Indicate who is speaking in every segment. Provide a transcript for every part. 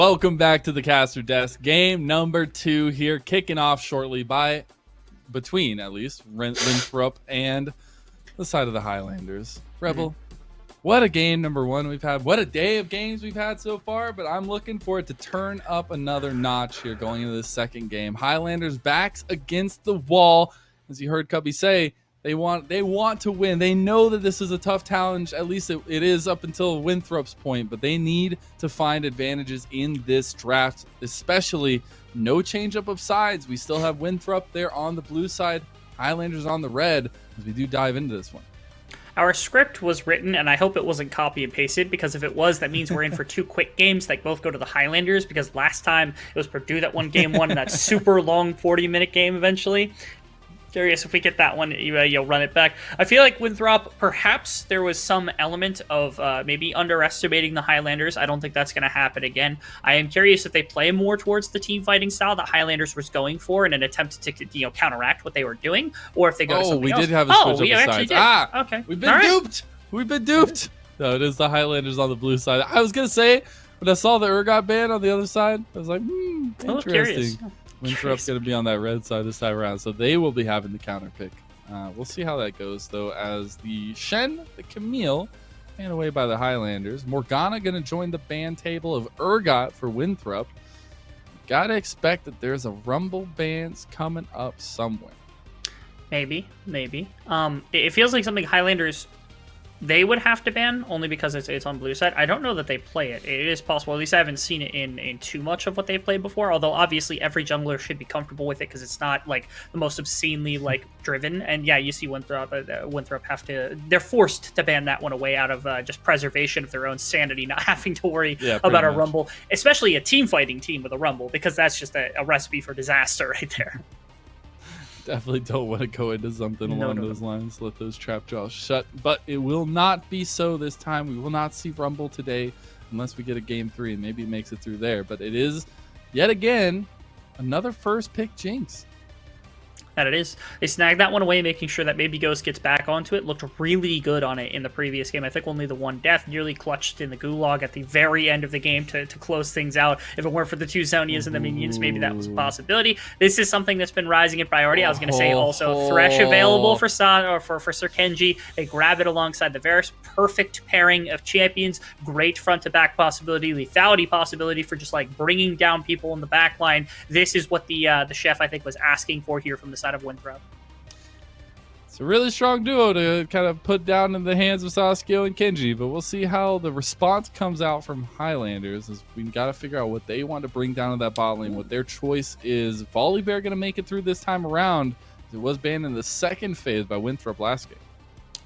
Speaker 1: Welcome back to the Caster Desk. Game number 2 here, kicking off shortly between at least Winthrop and the side of the Highlanders. Rebel, what a game number 1 we've had. What a day of games we've had so far, but I'm looking for it to turn up another notch here going into the second game. Highlanders backs against the wall. As you heard Cubby say, they want to win. They know that this is a tough challenge. At least it is up until Winthrop's point, but they need to find advantages in this draft, especially no change-up of sides. We still have Winthrop there on the blue side, Highlanders on the red, as we do dive into this one.
Speaker 2: Our script was written, and I hope it wasn't copy and pasted, because if it was, that means we're in for 2 quick games that both go to the Highlanders, because last time it was Purdue that won game 1 in that super long 40-minute game eventually. Curious if we get that one, you'll run it back. I feel like Winthrop, perhaps there was some element of maybe underestimating the Highlanders. I don't think that's going to happen again. I am curious if they play more towards the team fighting style that Highlanders was going for in an attempt to counteract what they were doing, or if they go to something else.
Speaker 1: We did have a switch up of sides.
Speaker 2: Okay.
Speaker 1: We've been duped. We've been duped. No, it is the Highlanders on the blue side. I was going to say, when I saw the Urgot band on the other side, I was like, interesting. Winthrop's going to be on that red side this time around, so they will be having the counter pick. We'll see how that goes, though, as the Shen, the Camille, handed away by the Highlanders. Morgana going to join the ban table of Urgot for Winthrop. Got to expect that there's a Rumble bans coming up somewhere.
Speaker 2: Maybe. It feels like something Highlanders they would have to ban, only because it's on blue side. I don't know that they play it. It is possible. At least I haven't seen it in too much of what they played before. Although obviously every jungler should be comfortable with it, because it's not like the most obscenely driven. And yeah, you see Winthrop have to. They're forced to ban that one away out of just preservation of their own sanity, not having to worry about a rumble, especially a team fighting team with a rumble, because that's just a recipe for disaster right there.
Speaker 1: Definitely don't want to go into something along those lines. Let those trap jaws shut. But it will not be so this time. We will not see Rumble today unless we get a game 3 and maybe it makes it through there. But it is, yet again, another first pick jinx.
Speaker 2: That it is. They snagged that one away, making sure that Baby Ghost gets back onto it. Looked really good on it in the previous game. I think only the one death, nearly clutched in the gulag at the very end of the game to close things out. If it weren't for the 2 Zonias and the minions, maybe that was a possibility. This is something that's been rising in priority. I was going to say also Thresh available for Sir Kenji. They grab it alongside the Varus. Perfect pairing of champions. Great front-to-back possibility. Lethality possibility for just bringing down people in the back line. This is what the chef, I think, was asking for here from the side of Winthrop.
Speaker 1: It's a really strong duo to kind of put down in the hands of Sasuke and Kenji, but we'll see how the response comes out from Highlanders, as we got to figure out what they want to bring down to that bot lane, what their choice is. Volibear going to make it through this time around. It was banned in the second phase by Winthrop last game.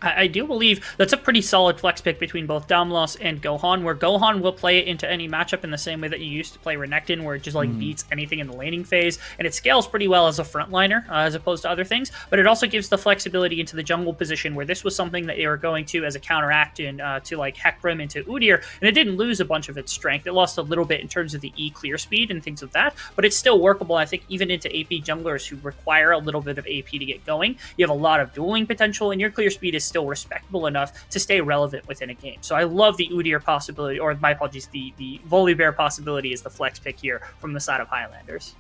Speaker 2: I do believe that's a pretty solid flex pick between both Damlos and Gohan, where Gohan will play it into any matchup in the same way that you used to play Renekton, where it just beats anything in the laning phase, and it scales pretty well as a frontliner as opposed to other things, but it also gives the flexibility into the jungle position, where this was something that they were going to as a counteract to Hecarim into Udyr, and it didn't lose a bunch of its strength. It lost a little bit in terms of the E clear speed and things of that, but it's still workable, I think, even into AP junglers who require a little bit of AP to get going. You have a lot of dueling potential, and your clear speed is still respectable enough to stay relevant within a game. So I love the Udyr possibility, or my apologies, the Volibear possibility is the flex pick here from the side of Highlanders.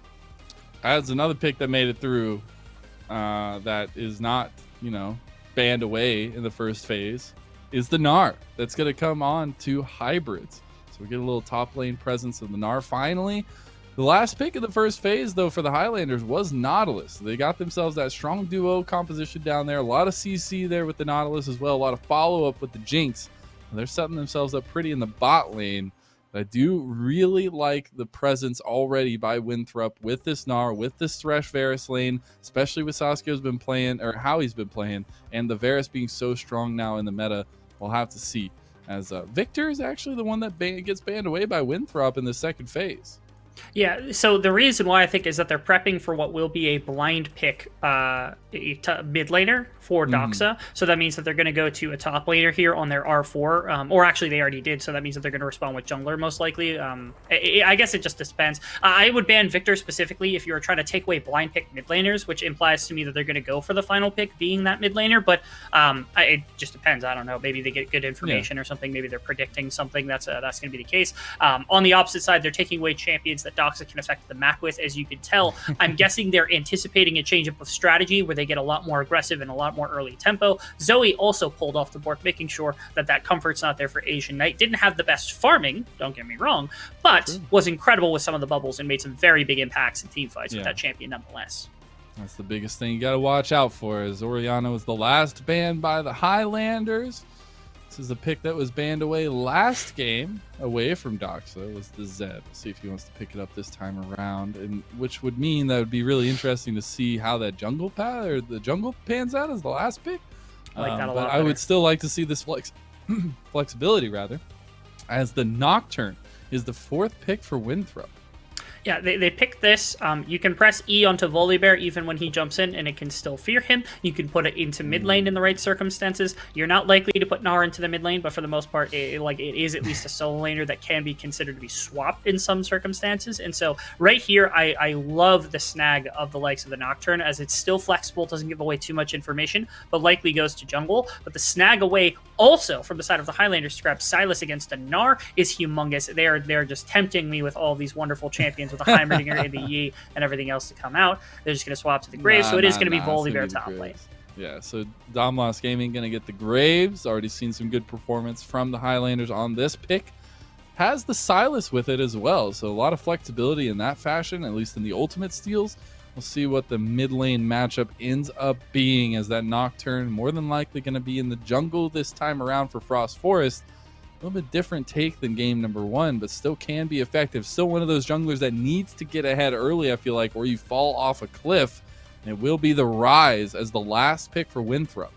Speaker 1: As another pick that made it through that is not, banned away in the first phase is the Gnar. That's going to come on to hybrids. So we get a little top lane presence of the Gnar finally. The last pick of the first phase, though, for the Highlanders was Nautilus. They got themselves that strong duo composition down there. A lot of CC there with the Nautilus as well. A lot of follow-up with the Jinx. And they're setting themselves up pretty in the bot lane. But I do really like the presence already by Winthrop with this Gnar, with this Thresh Varus lane, especially with Sasuke's been playing, or how he's been playing, and the Varus being so strong now in the meta. We'll have to see. As Victor is actually the one that gets banned away by Winthrop in the second phase.
Speaker 2: Yeah, so the reason why I think is that they're prepping for what will be a blind pick mid laner for Doxa. So that means that they're going to go to a top laner here on their R4, or actually they already did. So that means that they're going to respond with jungler most likely. I guess it just depends. I would ban Victor specifically if you were trying to take away blind pick mid laners, which implies to me that they're going to go for the final pick being that mid laner. But it just depends. I don't know. Maybe they get good information or something. Maybe they're predicting something that's going to be the case. On the opposite side, they're taking away champions that Doxa can affect the map with, as you can tell. I'm guessing they're anticipating a change up of strategy where they get a lot more aggressive and a lot more early tempo. Zoe also pulled off the board, making sure that that comfort's not there for Asian Knight. Didn't have the best farming, don't get me wrong, but was incredible with some of the bubbles and made some very big impacts in team fights with that champion nonetheless.
Speaker 1: That's the biggest thing you got to watch out for, as Oriana was the last banned by the Highlanders. This is a pick that was banned away last game, away from Doxa, was the Zed. See if he wants to pick it up this time around, and which would mean that would be really interesting to see how that jungle path or the jungle pans out as the last pick.
Speaker 2: I like that a lot.
Speaker 1: But I would still like to see this flexibility rather, as the Nocturne is the 4th pick for Winthrop.
Speaker 2: Yeah, they picked this. You can press E onto Volibear even when he jumps in, and it can still fear him. You can put it into mid lane in the right circumstances. You're not likely to put Gnar into the mid lane, but for the most part, it is at least a solo laner that can be considered to be swapped in some circumstances. And so right here, I love the snag of the likes of the Nocturne, as it's still flexible, doesn't give away too much information, but likely goes to jungle. But the snag away also from the side of the Highlanders to grab Sylas against a Gnar is humongous. They're just tempting me with all these wonderful champions with the Heimerdinger and the Yi and everything else to come out. They're just going to swap to the Graves, so it is going to be Volibear top lane.
Speaker 1: Yeah, so Domlos Gaming going to get the Graves. Already seen some good performance from the Highlanders on this pick. Has the Sylas with it as well, so a lot of flexibility in that fashion, at least in the ultimate steals. We'll see what the mid lane matchup ends up being, as that Nocturne more than likely going to be in the jungle this time around for Frost Forest. A little bit different take than game number 1, but still can be effective. Still one of those junglers that needs to get ahead early, I feel like, or you fall off a cliff. And it will be the Rise as the last pick for Winthrop.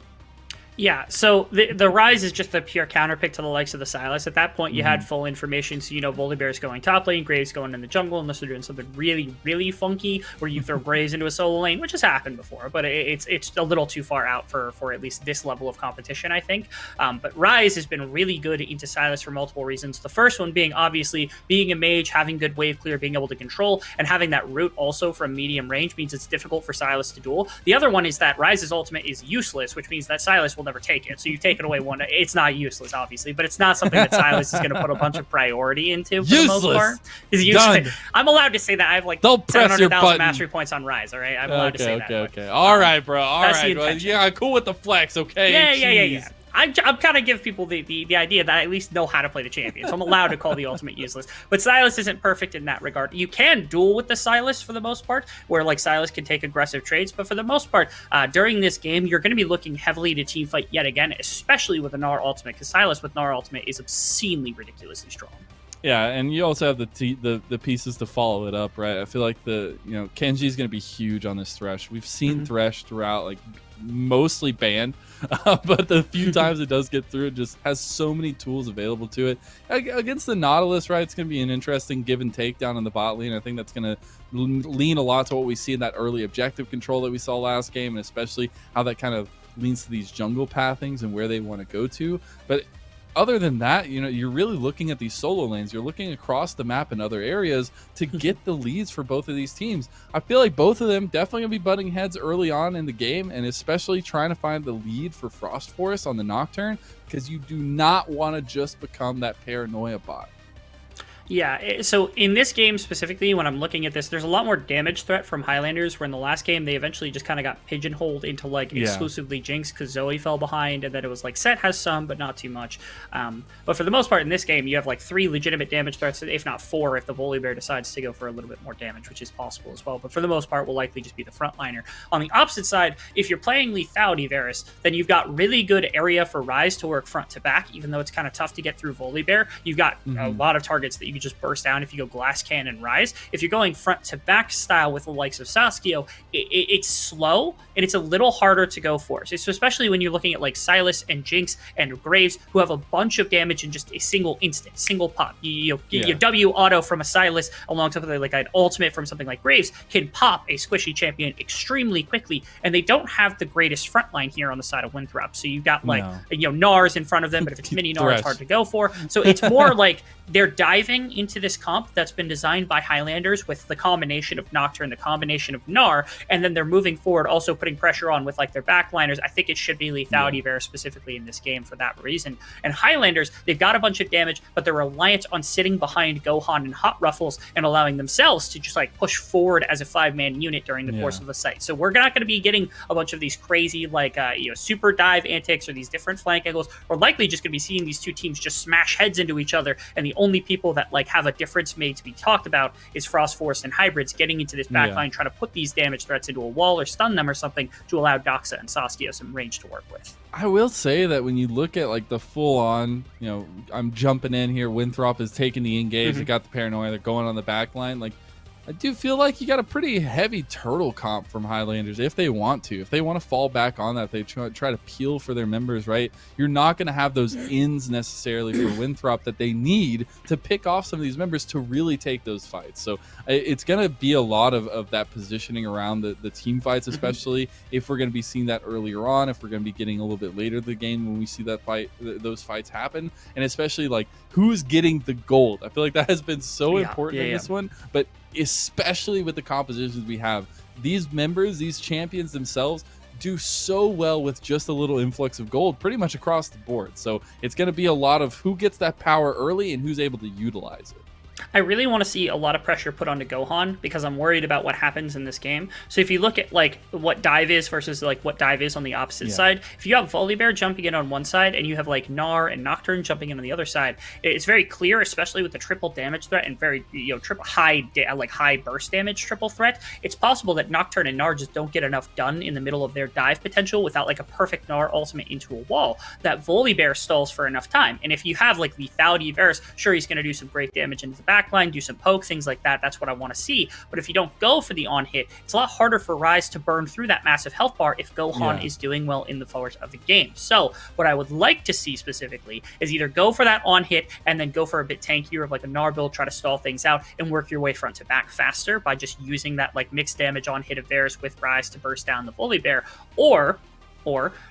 Speaker 2: Yeah, so the Rise is just a pure counter pick to the likes of the Sylas. At that point, you had full information, so you know Volibear is going top lane, Graves going in the jungle, unless they're doing something really, really funky, where you throw Graves into a solo lane, which has happened before, but it's a little too far out for at least this level of competition, I think. But Rise has been really good into Sylas for multiple reasons. The first one being, obviously, being a mage, having good wave clear, being able to control, and having that root also from medium range means it's difficult for Sylas to duel. The other one is that Rise's ultimate is useless, which means that Sylas will never take it. So you've taken away one. It's not useless, obviously, but it's not something that Sylas is going to put a bunch of priority into for the most part. Is useless. Done. I'm allowed to say that. I have like 700,000 mastery points on Rise, all right? I'm allowed to say that.
Speaker 1: Okay. All right, bro. All right. Well, yeah, cool with the flex, okay?
Speaker 2: Yeah. I'm kind of give people the idea that I at least know how to play the champion, so I'm allowed to call the ultimate useless. But Sylas isn't perfect in that regard. You can duel with the Sylas for the most part, where like Sylas can take aggressive trades, but for the most part, during this game, you're going to be looking heavily to team fight yet again, especially with a Gnar ultimate, because Sylas with Gnar ultimate is obscenely ridiculously strong.
Speaker 1: Yeah, and you also have the pieces to follow it up, right? I feel like Kenji is going to be huge on this Thresh. We've seen Thresh throughout, like, mostly banned, but the few times it does get through, it just has so many tools available to it. Against the Nautilus, right, it's going to be an interesting give and take down in the bot lane. I think that's going to lean a lot to what we see in that early objective control that we saw last game, and especially how that kind of leans to these jungle pathings and where they want to go to. But other than that, you're really looking at these solo lanes. You're looking across the map in other areas to get the leads for both of these teams. I feel like both of them definitely going to be butting heads early on in the game, and especially trying to find the lead for Frost Forest on the Nocturne, because you do not want to just become that paranoia bot.
Speaker 2: Yeah, so in this game specifically, when I'm looking at this, there's a lot more damage threat from Highlanders, where in the last game, they eventually just kind of got pigeonholed into, like, exclusively Jinx, because Zoe fell behind, and then it was, like, Set has some, but not too much. But for the most part, in this game, you have, like, 3 legitimate damage threats, if not 4, if the Volibear decides to go for a little bit more damage, which is possible as well. But for the most part, will likely just be the frontliner. On the opposite side, if you're playing lethality, Varus, then you've got really good area for Rise to work front to back, even though it's kind of tough to get through Volibear. You've got a lot of targets that you can you just burst down if you go glass cannon rise. If you're going front to back style with the likes of Saskia, it's slow and it's a little harder to go for. So especially when you're looking at like Silas and Jinx and Graves, who have a bunch of damage in just a single instant, single pop. You W auto from a Silas alongside with like an ultimate from something like Graves can pop a squishy champion extremely quickly, and they don't have the greatest front line here on the side of Winthrop. So you've got like Nars in front of them, but if it's mini Nars, it's hard to go for. So it's more like they're diving into this comp that's been designed by Highlanders with the combination of Nocturne, the combination of Gnar, and then they're moving forward, also putting pressure on with like their backliners. I think it should be lethality Vera specifically in this game for that reason. And Highlanders, they've got a bunch of damage, but they're reliant on sitting behind Gohan and Hot Ruffles and allowing themselves to just like push forward as a 5-man unit during the course of the fight. So we're not going to be getting a bunch of these crazy like super dive antics or these different flank angles. We're likely just going to be seeing these two teams just smash heads into each other, and the only people that like have a difference made to be talked about is Frost Force and Hybrids getting into this backline, trying to put these damage threats into a wall or stun them or something to allow Doxa and Saskia some range to work with.
Speaker 1: I will say that when you look at like the full on, I'm jumping in here, Winthrop is taking the engage, they got the paranoia, they're going on the back line. Like, I do feel like you got a pretty heavy turtle comp from Highlanders if they want to. If they want to fall back on that, if they try to peel for their members, right? You're not going to have those ins necessarily for Winthrop that they need to pick off some of these members to really take those fights. So it's going to be a lot of that positioning around the team fights, especially if we're going to be seeing that earlier on, if we're going to be getting a little bit later in the game when we see that those fights happen, and especially like who's getting the gold. I feel like that has been so important in this one, but especially with the compositions we have, these members, these champions themselves do so well with just a little influx of gold pretty much across the board. So it's going to be a lot of who gets that power early and who's able to utilize it.
Speaker 2: I really want to see a lot of pressure put onto Gohan because I'm worried about what happens in this game. So if you look at like what dive is versus like what dive is on the opposite side, if you have Volibear jumping in on one side and you have like Gnar and Nocturne jumping in on the other side, it's very clear, especially with the triple damage threat and very triple high burst damage triple threat. It's possible that Nocturne and Gnar just don't get enough done in the middle of their dive potential without like a perfect Gnar ultimate into a wall. That Volibear stalls for enough time. And if you have like lethality Varus, sure, he's going to do some great damage into the backline, do some poke, things like that. That's what I want to see. But if you don't go for the on hit, it's a lot harder for Rise to burn through that massive health bar if Gohan is doing well in the forward of the game. So what I would like to see specifically is either go for that on hit and then go for a bit tankier of like a Gnar build, try to stall things out and work your way front to back faster by just using that like mixed damage on hit of Varus with Rise to burst down the Volibear, or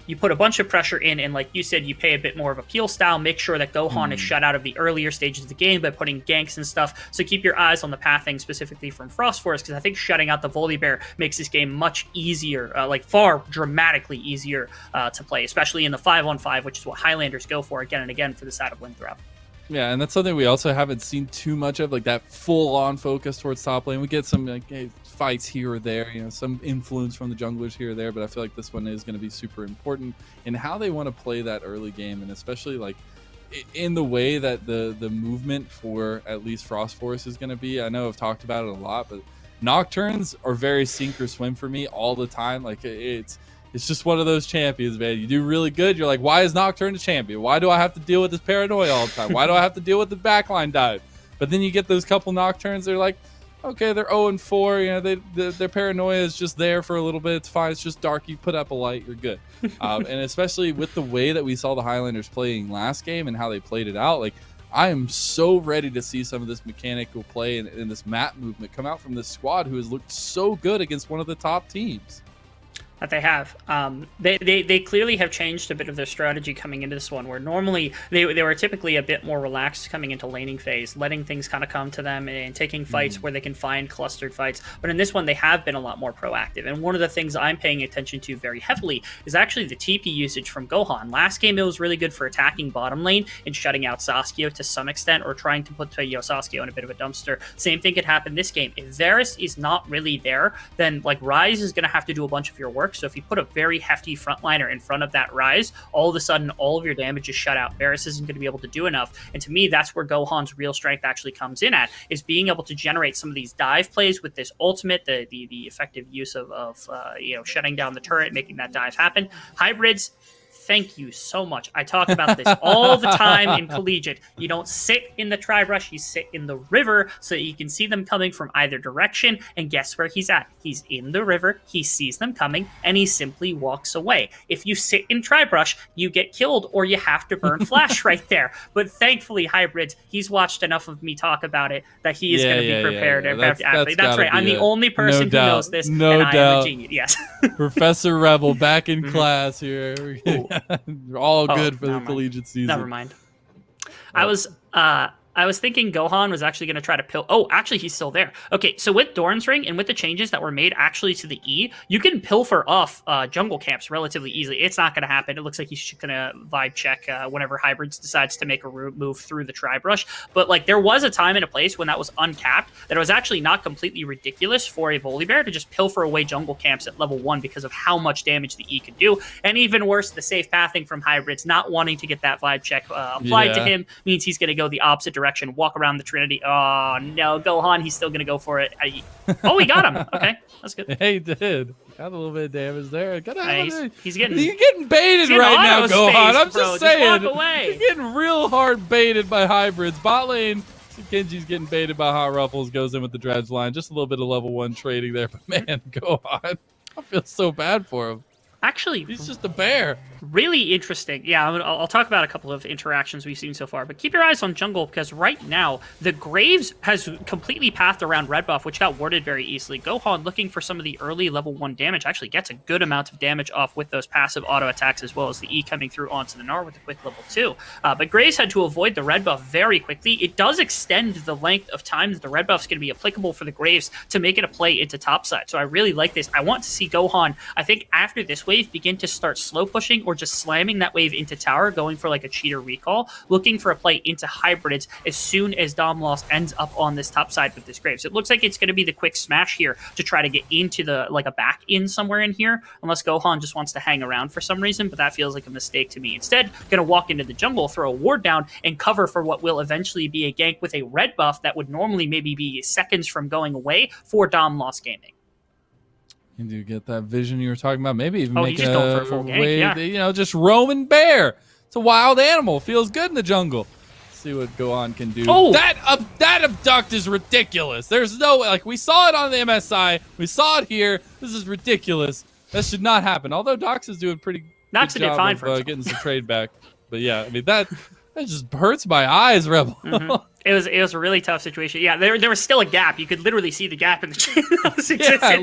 Speaker 2: you put a bunch of pressure in and like you said, you pay a bit more of a peel style, make sure that Gohan is shut out of the earlier stages of the game by putting ganks and stuff. So keep your eyes on the pathing specifically from Frost Force, because I think shutting out the Volibear makes this game much easier, like far dramatically easier to play, especially in the 5-on-5, which is what Highlanders go for again and again for the side of Winthrop.
Speaker 1: Yeah, and that's something we also haven't seen too much of, like that full-on focus towards top lane. We get some like, fights here or there, some influence from the junglers here or there, but I feel like this one is going to be super important in how they want to play that early game, and especially like in the way that the movement for at least Frost Force is going to be. I know I've talked about it a lot, but Nocturnes are very sink or swim for me all the time. Like it's just one of those champions, man. You do really good, you're like, why is Nocturne a champion? Why do I have to deal with this paranoia all the time? Why do I have to deal with the backline dive? But then you get those couple Nocturnes, they're like, okay, they're 0-4. Their paranoia is just there for a little bit. It's fine. It's just dark. You put up a light, you're good. And especially with the way that we saw the Highlanders playing last game and how they played it out, like I am so ready to see some of this mechanical play and this map movement come out from this squad who has looked so good against one of the top teams.
Speaker 2: That they have. They clearly have changed a bit of their strategy coming into this one, where normally they were typically a bit more relaxed coming into laning phase, letting things kind of come to them and taking fights where they can find clustered fights. But in this one, they have been a lot more proactive. And one of the things I'm paying attention to very heavily is actually the TP usage from Gohan. Last game, it was really good for attacking bottom lane and shutting out Saskia to some extent, or trying to put Saskia in a bit of a dumpster. Same thing could happen this game. If Varus is not really there, then like Rise is going to have to do a bunch of your work. So if you put a very hefty frontliner in front of that Rise, all of a sudden all of your damage is shut out. Varus isn't going to be able to do enough. And to me, that's where Gohan's real strength actually comes in at, is being able to generate some of these dive plays with this ultimate, the effective use of shutting down the turret, making that dive happen. Hybrids, Thank you so much. I talk about this all the time in collegiate. You don't sit in the tri-brush, you sit in the river so that you can see them coming from either direction. And guess where he's at? He's in the river, he sees them coming, and he simply walks away. If you sit in tri-brush, you get killed or you have to burn flash right there. But thankfully, Hybrids, he's watched enough of me talk about it that he is going to be prepared. That's right. I'm the only person who knows this, and I am a genius. Yes.
Speaker 1: Professor Rebel back in class here. All good for the collegiate season.
Speaker 2: Never mind. I was thinking Gohan was actually going to try to pill. Oh, actually, he's still there. Okay, so with Doran's Ring and with the changes that were made actually to the E, you can pilfer off jungle camps relatively easily. It's not going to happen. It looks like he's going to vibe check whenever Hybrids decides to make a move through the tri-brush. But like, there was a time and a place when that was uncapped that it was actually not completely ridiculous for a Volibear to just pilfer away jungle camps at level 1 because of how much damage the E could do. And even worse, the safe pathing from Hybrids, not wanting to get that vibe check applied to him, means he's going to go the opposite direction. Walk around the Trinity. Oh no, Gohan, he's still gonna go for it. Oh, he got him. Okay, that's good.
Speaker 1: Hey, he did. Got a little bit of damage there.
Speaker 2: He's getting
Speaker 1: baited right now, Gohan. I'm just saying.
Speaker 2: Just walk away.
Speaker 1: He's getting real hard baited by Hybrids. Bot lane, Kenji's getting baited by Hot Ruffles. Goes in with the dredge line. Just a little bit of level 1 trading there, but man, Gohan, I feel so bad for him.
Speaker 2: Actually,
Speaker 1: he's just a bear.
Speaker 2: Really interesting. Yeah, I'll talk about a couple of interactions we've seen so far, but keep your eyes on jungle because right now the Graves has completely pathed around red buff, which got warded very easily. Gohan, looking for some of the early level 1 damage, actually gets a good amount of damage off with those passive auto attacks as well as the E coming through onto the Gnar with a quick level 2. But Graves had to avoid the red buff very quickly. It does extend the length of time that the red buff is going to be applicable for the Graves to make it a play into topside. So I really like this. I want to see Gohan, I think after this wave, begin to start slow pushing or just slamming that wave into tower, going for like a cheater recall, looking for a play into Hybrids as soon as Domlos ends up on this top side with this Graves. It looks like it's going to be the quick smash here to try to get into the like a back in somewhere in here, unless Gohan just wants to hang around for some reason, but that feels like a mistake to me. Instead, going to walk into the jungle, throw a ward down, and cover for what will eventually be a gank with a red buff that would normally maybe be seconds from going away for Domlos Gaming.
Speaker 1: You do get that vision you were talking about. Maybe even make
Speaker 2: just going for a full gank,
Speaker 1: yeah. Just roaming bear. It's a wild animal. Feels good in the jungle. Let's see what Gohan can do.
Speaker 2: Oh!
Speaker 1: That abduct is ridiculous. There's no way. Like, we saw it on the MSI. We saw it here. This is ridiculous. That should not happen. Although Dox is doing pretty good job
Speaker 2: fine
Speaker 1: of
Speaker 2: for
Speaker 1: getting some trade back. But yeah, I mean, that just hurts my eyes, Rebel.
Speaker 2: Mm-hmm. It was a really tough situation. Yeah, there was still a gap. You could literally see the gap in the chain.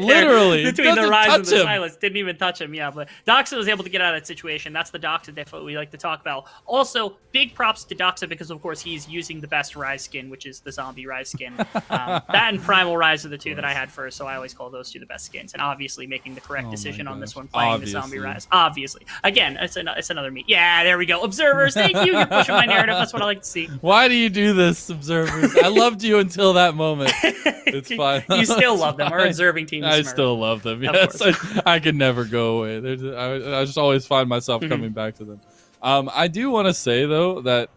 Speaker 1: Literally.
Speaker 2: Between the rise and the silence. Didn't even touch him, yeah. But Doxa was able to get out of that situation. That's the Doxa diff we like to talk about. Also, big props to Doxa because, of course, he's using the best Rise skin, which is the Zombie Rise skin. That and Primal Rise are the two that I had first, so I always call those two the best skins. And obviously making the correct decision on this one, playing the Zombie Rise. Obviously. Again, it's another meet. Yeah, there we go. Observers, thank you. You're pushing my narrative. That's what I like to see.
Speaker 1: Why do you do this, observers? I loved you until that moment. It's fine.
Speaker 2: You still love them. Our observing team is
Speaker 1: I
Speaker 2: smart.
Speaker 1: still love them. Yes, I can never go away. I just always find myself coming back to them. I do want to say, though, that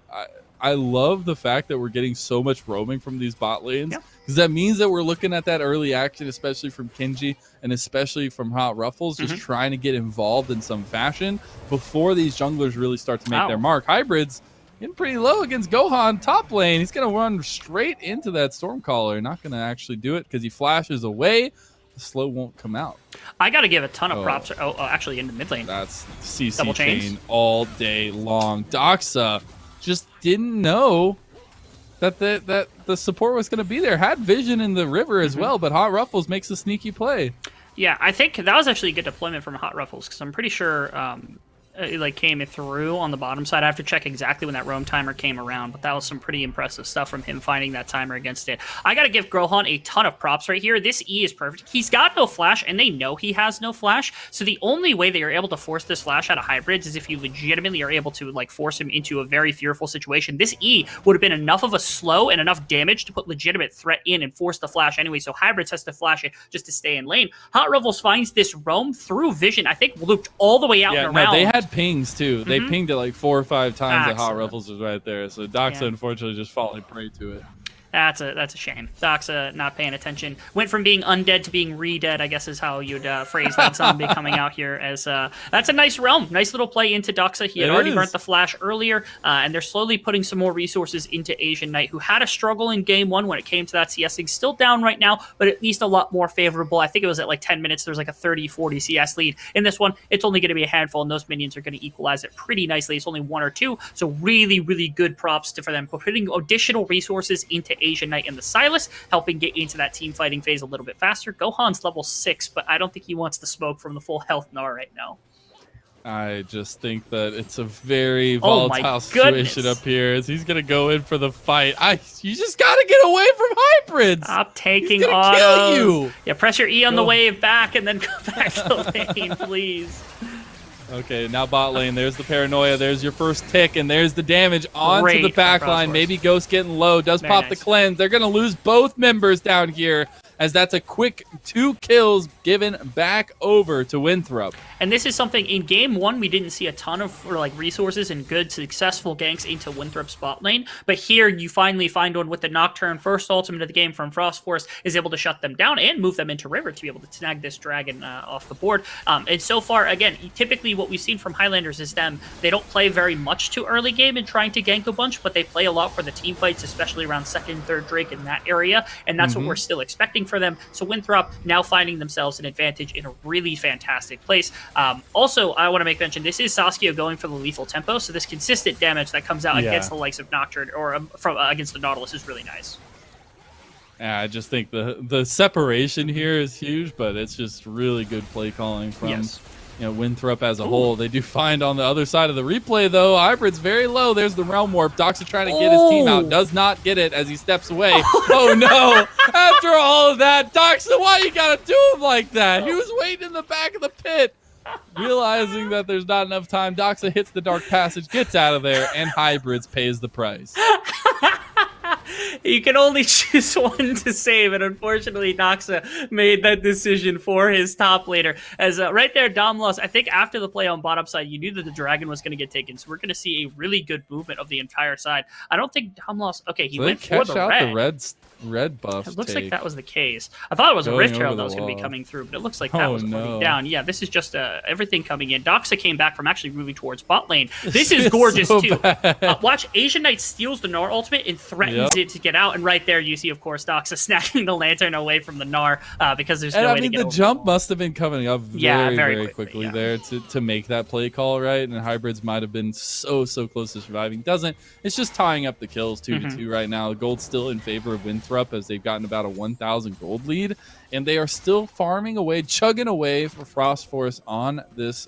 Speaker 1: I love the fact that we're getting so much roaming from these bot lanes. Because that means that we're looking at that early action, especially from Kenji and especially from Hot Ruffles, just trying to get involved in some fashion before these junglers really start to make their mark. Hybrids getting pretty low against Gohan top lane. He's going to run straight into that Stormcaller. Not going to actually do it because he flashes away. The slow won't come out.
Speaker 2: I got to give a ton of props. Actually, into mid lane.
Speaker 1: That's CC chain all day long. Doxa just didn't know that the support was going to be there. Had vision in the river as well, but Hot Ruffles makes a sneaky play.
Speaker 2: Yeah, I think that was actually a good deployment from Hot Ruffles because I'm pretty sure it like came through on the bottom side. I have to check exactly when that roam timer came around, but that was some pretty impressive stuff from him finding that timer against it. I got to give Gohan a ton of props right here. This E is perfect. He's got no flash, and they know he has no flash, so the only way they are able to force this flash out of Hybrids is if you legitimately are able to like force him into a very fearful situation. This E would have been enough of a slow and enough damage to put legitimate threat in and force the flash anyway, so Hybrids has to flash it just to stay in lane. Hot Ruffles finds this roam through vision, I think looped all the way out and around.
Speaker 1: No, they had pings too. They pinged it like 4 or 5 times that Hot Ruffles was right there. So Doxa unfortunately just falling prey to it.
Speaker 2: That's a shame. Doxa not paying attention. Went from being undead to being re-dead, I guess is how you'd phrase that zombie coming out here. As that's a nice realm. Nice little play into Doxa. He had already burnt the flash earlier, and they're slowly putting some more resources into Asian Knight, who had a struggle in game 1 when it came to that CS thing. Still down right now, but at least a lot more favorable. I think it was at like 10 minutes. There's like a 30-40 CS lead. In this one, it's only going to be a handful, and those minions are going to equalize it pretty nicely. It's only 1 or 2, so really, really good props for them for putting additional resources into Asian Knight and the Silas, helping get into that team fighting phase a little bit faster. Gohan's level 6, but I don't think he wants the smoke from the full health Gnar right now.
Speaker 1: I just think that it's a very volatile situation up here as he's going to go in for the fight. You just got to get away from hybrids.
Speaker 2: Stop taking
Speaker 1: autos. Kill you.
Speaker 2: Yeah, press your E on the wave back and then go back to lane, please.
Speaker 1: Okay, now bot lane. There's the paranoia. There's your first tick, and there's the damage onto the back line. Maybe Ghost getting low. Does Very pop nice. The cleanse. They're going to lose both members down here, as that's a quick 2 kills given back over to Winthrop.
Speaker 2: And this is something in game 1 we didn't see a ton of resources and good successful ganks into Winthrop's bot lane, but here you finally find one with the Nocturne. First ultimate of the game from Frost Force is able to shut them down and move them into river to be able to snag this dragon off the board. And so far, again, typically what we've seen from Highlanders is they don't play very much too early game in trying to gank a bunch, but they play a lot for the team fights, especially around 2nd, 3rd Drake in that area, and that's what we're still expecting for them. So Winthrop now finding themselves an advantage in a really fantastic place. Also, I want to make mention, this is Saskia going for the lethal tempo, so this consistent damage that comes out against the likes of Nocturne or against the Nautilus is really nice.
Speaker 1: Yeah, I just think the separation here is huge, but it's just really good play calling from Winthrop as a whole. They do find on the other side of the replay, though, Hybrid's very low. There's the Realm Warp. Doxa trying to get his team out. Does not get it as he steps away. Oh, no. After all of that, Doxa, why you got to do him like that? He was waiting in the back of the pit. Realizing that there's not enough time, Doxa hits the Dark Passage, gets out of there, and Hybrids pays the price.
Speaker 2: You can only choose one to save, and unfortunately, Doxa made that decision for his top laner. As right there, Dom lost. I think after the play on bottom side, you knew that the dragon was going to get taken, so we're going to see a really good movement of the entire side. I don't think Dom lost. Okay, he went for the
Speaker 1: red buff.
Speaker 2: It looks like that was the case. I thought it was a Rift Herald that was going to be coming through, but it looks like that was coming down. Yeah, this is just everything coming in. Doxa came back from actually moving towards bot lane. This is gorgeous too. Watch, Asian Knight steals the Gnar ultimate and threatens it to get out, and right there you see, of course, Doxa snatching the lantern away from the Gnar because there's no way to get over.
Speaker 1: The jump must have been coming up very quickly there to make that play call, right? And Hybrids might have been so close to surviving. Doesn't. It's just tying up the kills 2-2 right now. Gold's still in favor of Winthrop as they've gotten about a 1,000 gold lead, and they are still farming away, chugging away for Frost Force on this.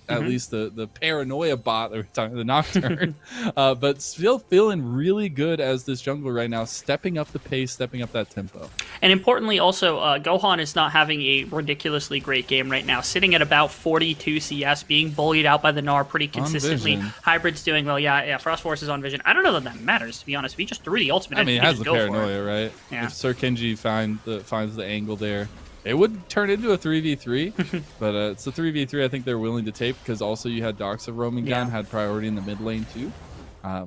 Speaker 1: At least the paranoia bot, the Nocturne, but still feeling really good as this jungler right now, stepping up the pace, stepping up that tempo.
Speaker 2: And importantly, also, Gohan is not having a ridiculously great game right now, sitting at about 42 CS, being bullied out by the Gnar pretty consistently. Hybrid's doing well. Yeah, Frost Force is on Vision. I don't know that matters, to be honest. If he just threw the ultimate,
Speaker 1: he has the paranoia, right?
Speaker 2: Yeah.
Speaker 1: If Sir Kenji finds the angle there, it would turn into a 3v3, but it's a 3v3 I think they're willing to take because also you had Doxa roaming down, had priority in the mid lane too.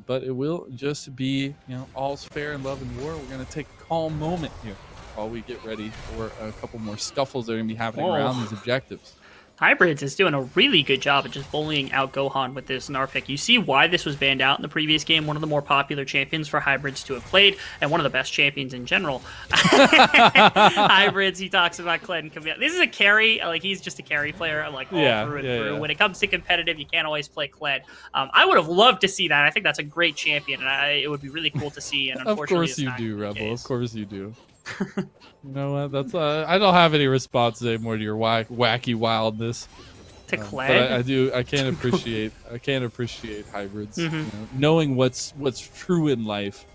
Speaker 1: But it will just be, all's fair in love and war. We're going to take a calm moment here while we get ready for a couple more scuffles that are going to be happening around these objectives.
Speaker 2: Hybrids is doing a really good job at just bullying out Gohan with this Gnar pick. You see why this was banned out in the previous game. One of the more popular champions for Hybrids to have played, and one of the best champions in general. Hybrids, he talks about Kled and Camille. This is a carry. He's just a carry player, all through and through. When it comes to competitive, you can't always play Kled. I would have loved to see that. I think that's a great champion, and it would be really cool to see. And unfortunately,
Speaker 1: of course you do, Rebel. Of course you do. You know what? That's I don't have any responses anymore to your wacky wildness.
Speaker 2: To Kled,
Speaker 1: but I can't appreciate hybrids. Knowing what's true in life.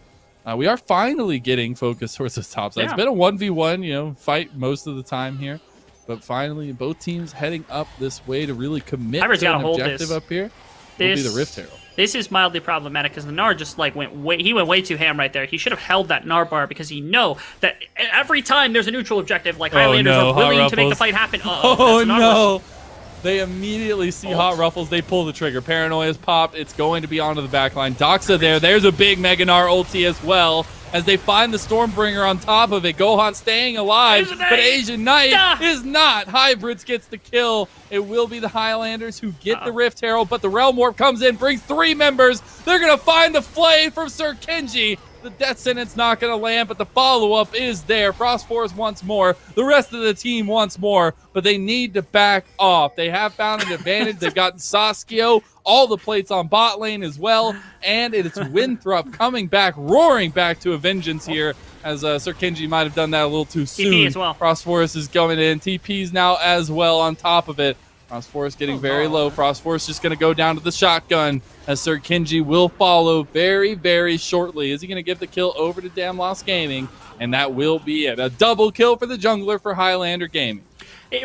Speaker 1: We are finally getting focused towards the top side. It's been a 1v1, fight most of the time here, but finally both teams heading up this way to really commit to an objective up here. Will be the Rift Herald.
Speaker 2: This is mildly problematic because the Gnar just went way too ham right there. He should have held that Gnar bar because he know that every time there's a neutral objective, Highlanders are willing to make the fight happen.
Speaker 1: Oh no! They immediately see Hot Ruffles. They pull the trigger. Paranoia's popped. It's going to be onto the back line. Doxa there. There's a big Mega Gnar ulti as well. as they find the Stormbringer on top of it. Gohan staying alive, but Asian Knight is not. Hybrids gets the kill. It will be the Highlanders who get the Rift Herald, but the Realm Warp comes in, brings 3 members. They're going to find the Flay from Sir Kenji. The death sentence not going to land, but the follow-up is there. Frost Force once more. The rest of the team once more, but they need to back off. They have found an advantage. They've gotten Sasuke, all the plates on bot lane as well, and it's Winthrop coming back, roaring back to a vengeance here, as Sir Kenji might have done that a little too soon.
Speaker 2: TP as well.
Speaker 1: Frost Force is going in. TP's now as well on top of it. Frost Force getting very low. Frost Force just going to go down to the shotgun, as Sir Kenji will follow very, very shortly. Is he going to give the kill over to Damn Lost Gaming? And that will be it. A double kill for the jungler for Highlander Gaming.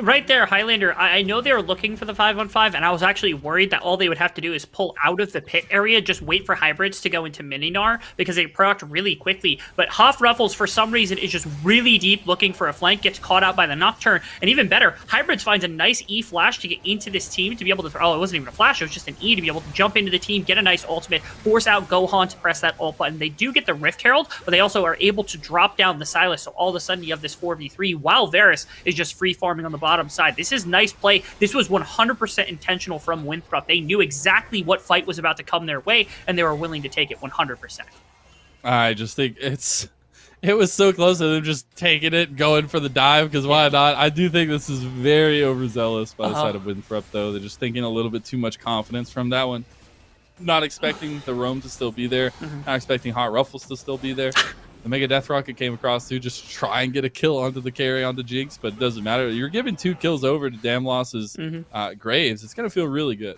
Speaker 2: Right there, Highlander, I know they were looking for the 5-on-5, and I was actually worried that all they would have to do is pull out of the pit area, just wait for Hybrids to go into Mininar, because they procced really quickly. But Hoff Ruffles, for some reason, is just really deep looking for a flank, gets caught out by the Nocturne, and even better, Hybrids finds a nice E flash to get into this team, to be able to throw, oh, it wasn't even a flash, it was just an E, to be able to jump into the team, get a nice ultimate, force out Gohan to press that ult button. They do get the Rift Herald, but they also are able to drop down the Silas, so all of a sudden you have this 4v3, while Varus is just free farming on the bottom side. This is nice play. This was 100% intentional from Winthrop. They knew exactly what fight was about to come their way, and they were willing to take it 100%.
Speaker 1: I just think it was so close to them just taking it, going for the dive, because why not? I do think this is very overzealous by the side of Winthrop, though. They're just thinking a little bit too much confidence from that one. Not expecting the roam to still be there. Not expecting Hot Ruffles to still be there. The Mega Death Rocket came across to just try and get a kill onto the carry onto Jinx, but it doesn't matter. You're giving 2 kills over to Damlos's Graves. It's going to feel really good.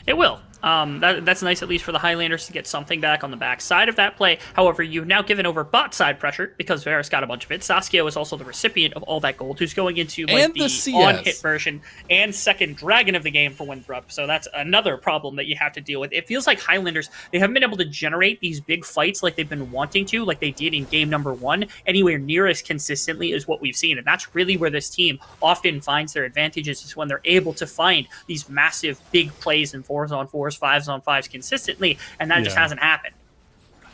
Speaker 2: It will. That's nice, at least for the Highlanders, to get something back on the back side of that play. However, you've now given over bot side pressure because Varus got a bunch of it. Sasuke is also the recipient of all that gold, who's going into like, the on-hit version and second dragon of the game for Winthrop. So that's another problem that you have to deal with. It feels like Highlanders, they haven't been able to generate these big fights like they've been wanting to, like they did in game number 1, anywhere near as consistently as what we've seen. And that's really where this team often finds their advantages, is when they're able to find these massive big plays in 4s-on-4s, 5s-on-5s consistently, and that just hasn't happened.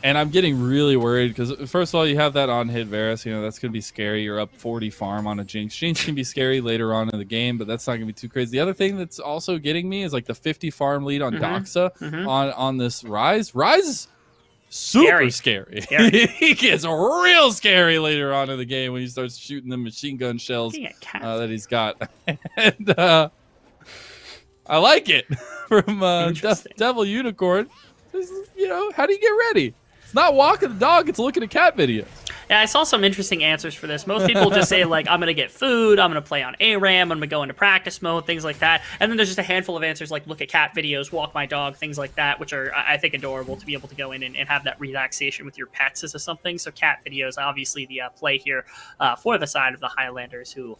Speaker 1: And I'm getting really worried because, first of all, you have that on-hit Varus. You know, that's going to be scary. You're up 40 farm on a Jinx. Jinx can be scary later on in the game, but that's not going to be too crazy. The other thing that's also getting me is like the 50 farm lead on Doxa on this Ryze. Ryze is super scary. He gets real scary later on in the game when he starts shooting the machine gun shells that he's got. And I like it from Devil Unicorn. You know, how do you get ready? It's not walking the dog, it's looking at cat videos.
Speaker 2: Yeah, I saw some interesting answers for this. Most people just say, like, I'm going to get food, I'm going to play on ARAM, I'm going to go into practice mode, things like that. And then there's just a handful of answers like look at cat videos, walk my dog, things like that, which are, I think, adorable to be able to go in and have that relaxation with your pets as something. So cat videos, obviously the play here for the side of the Highlanders, who...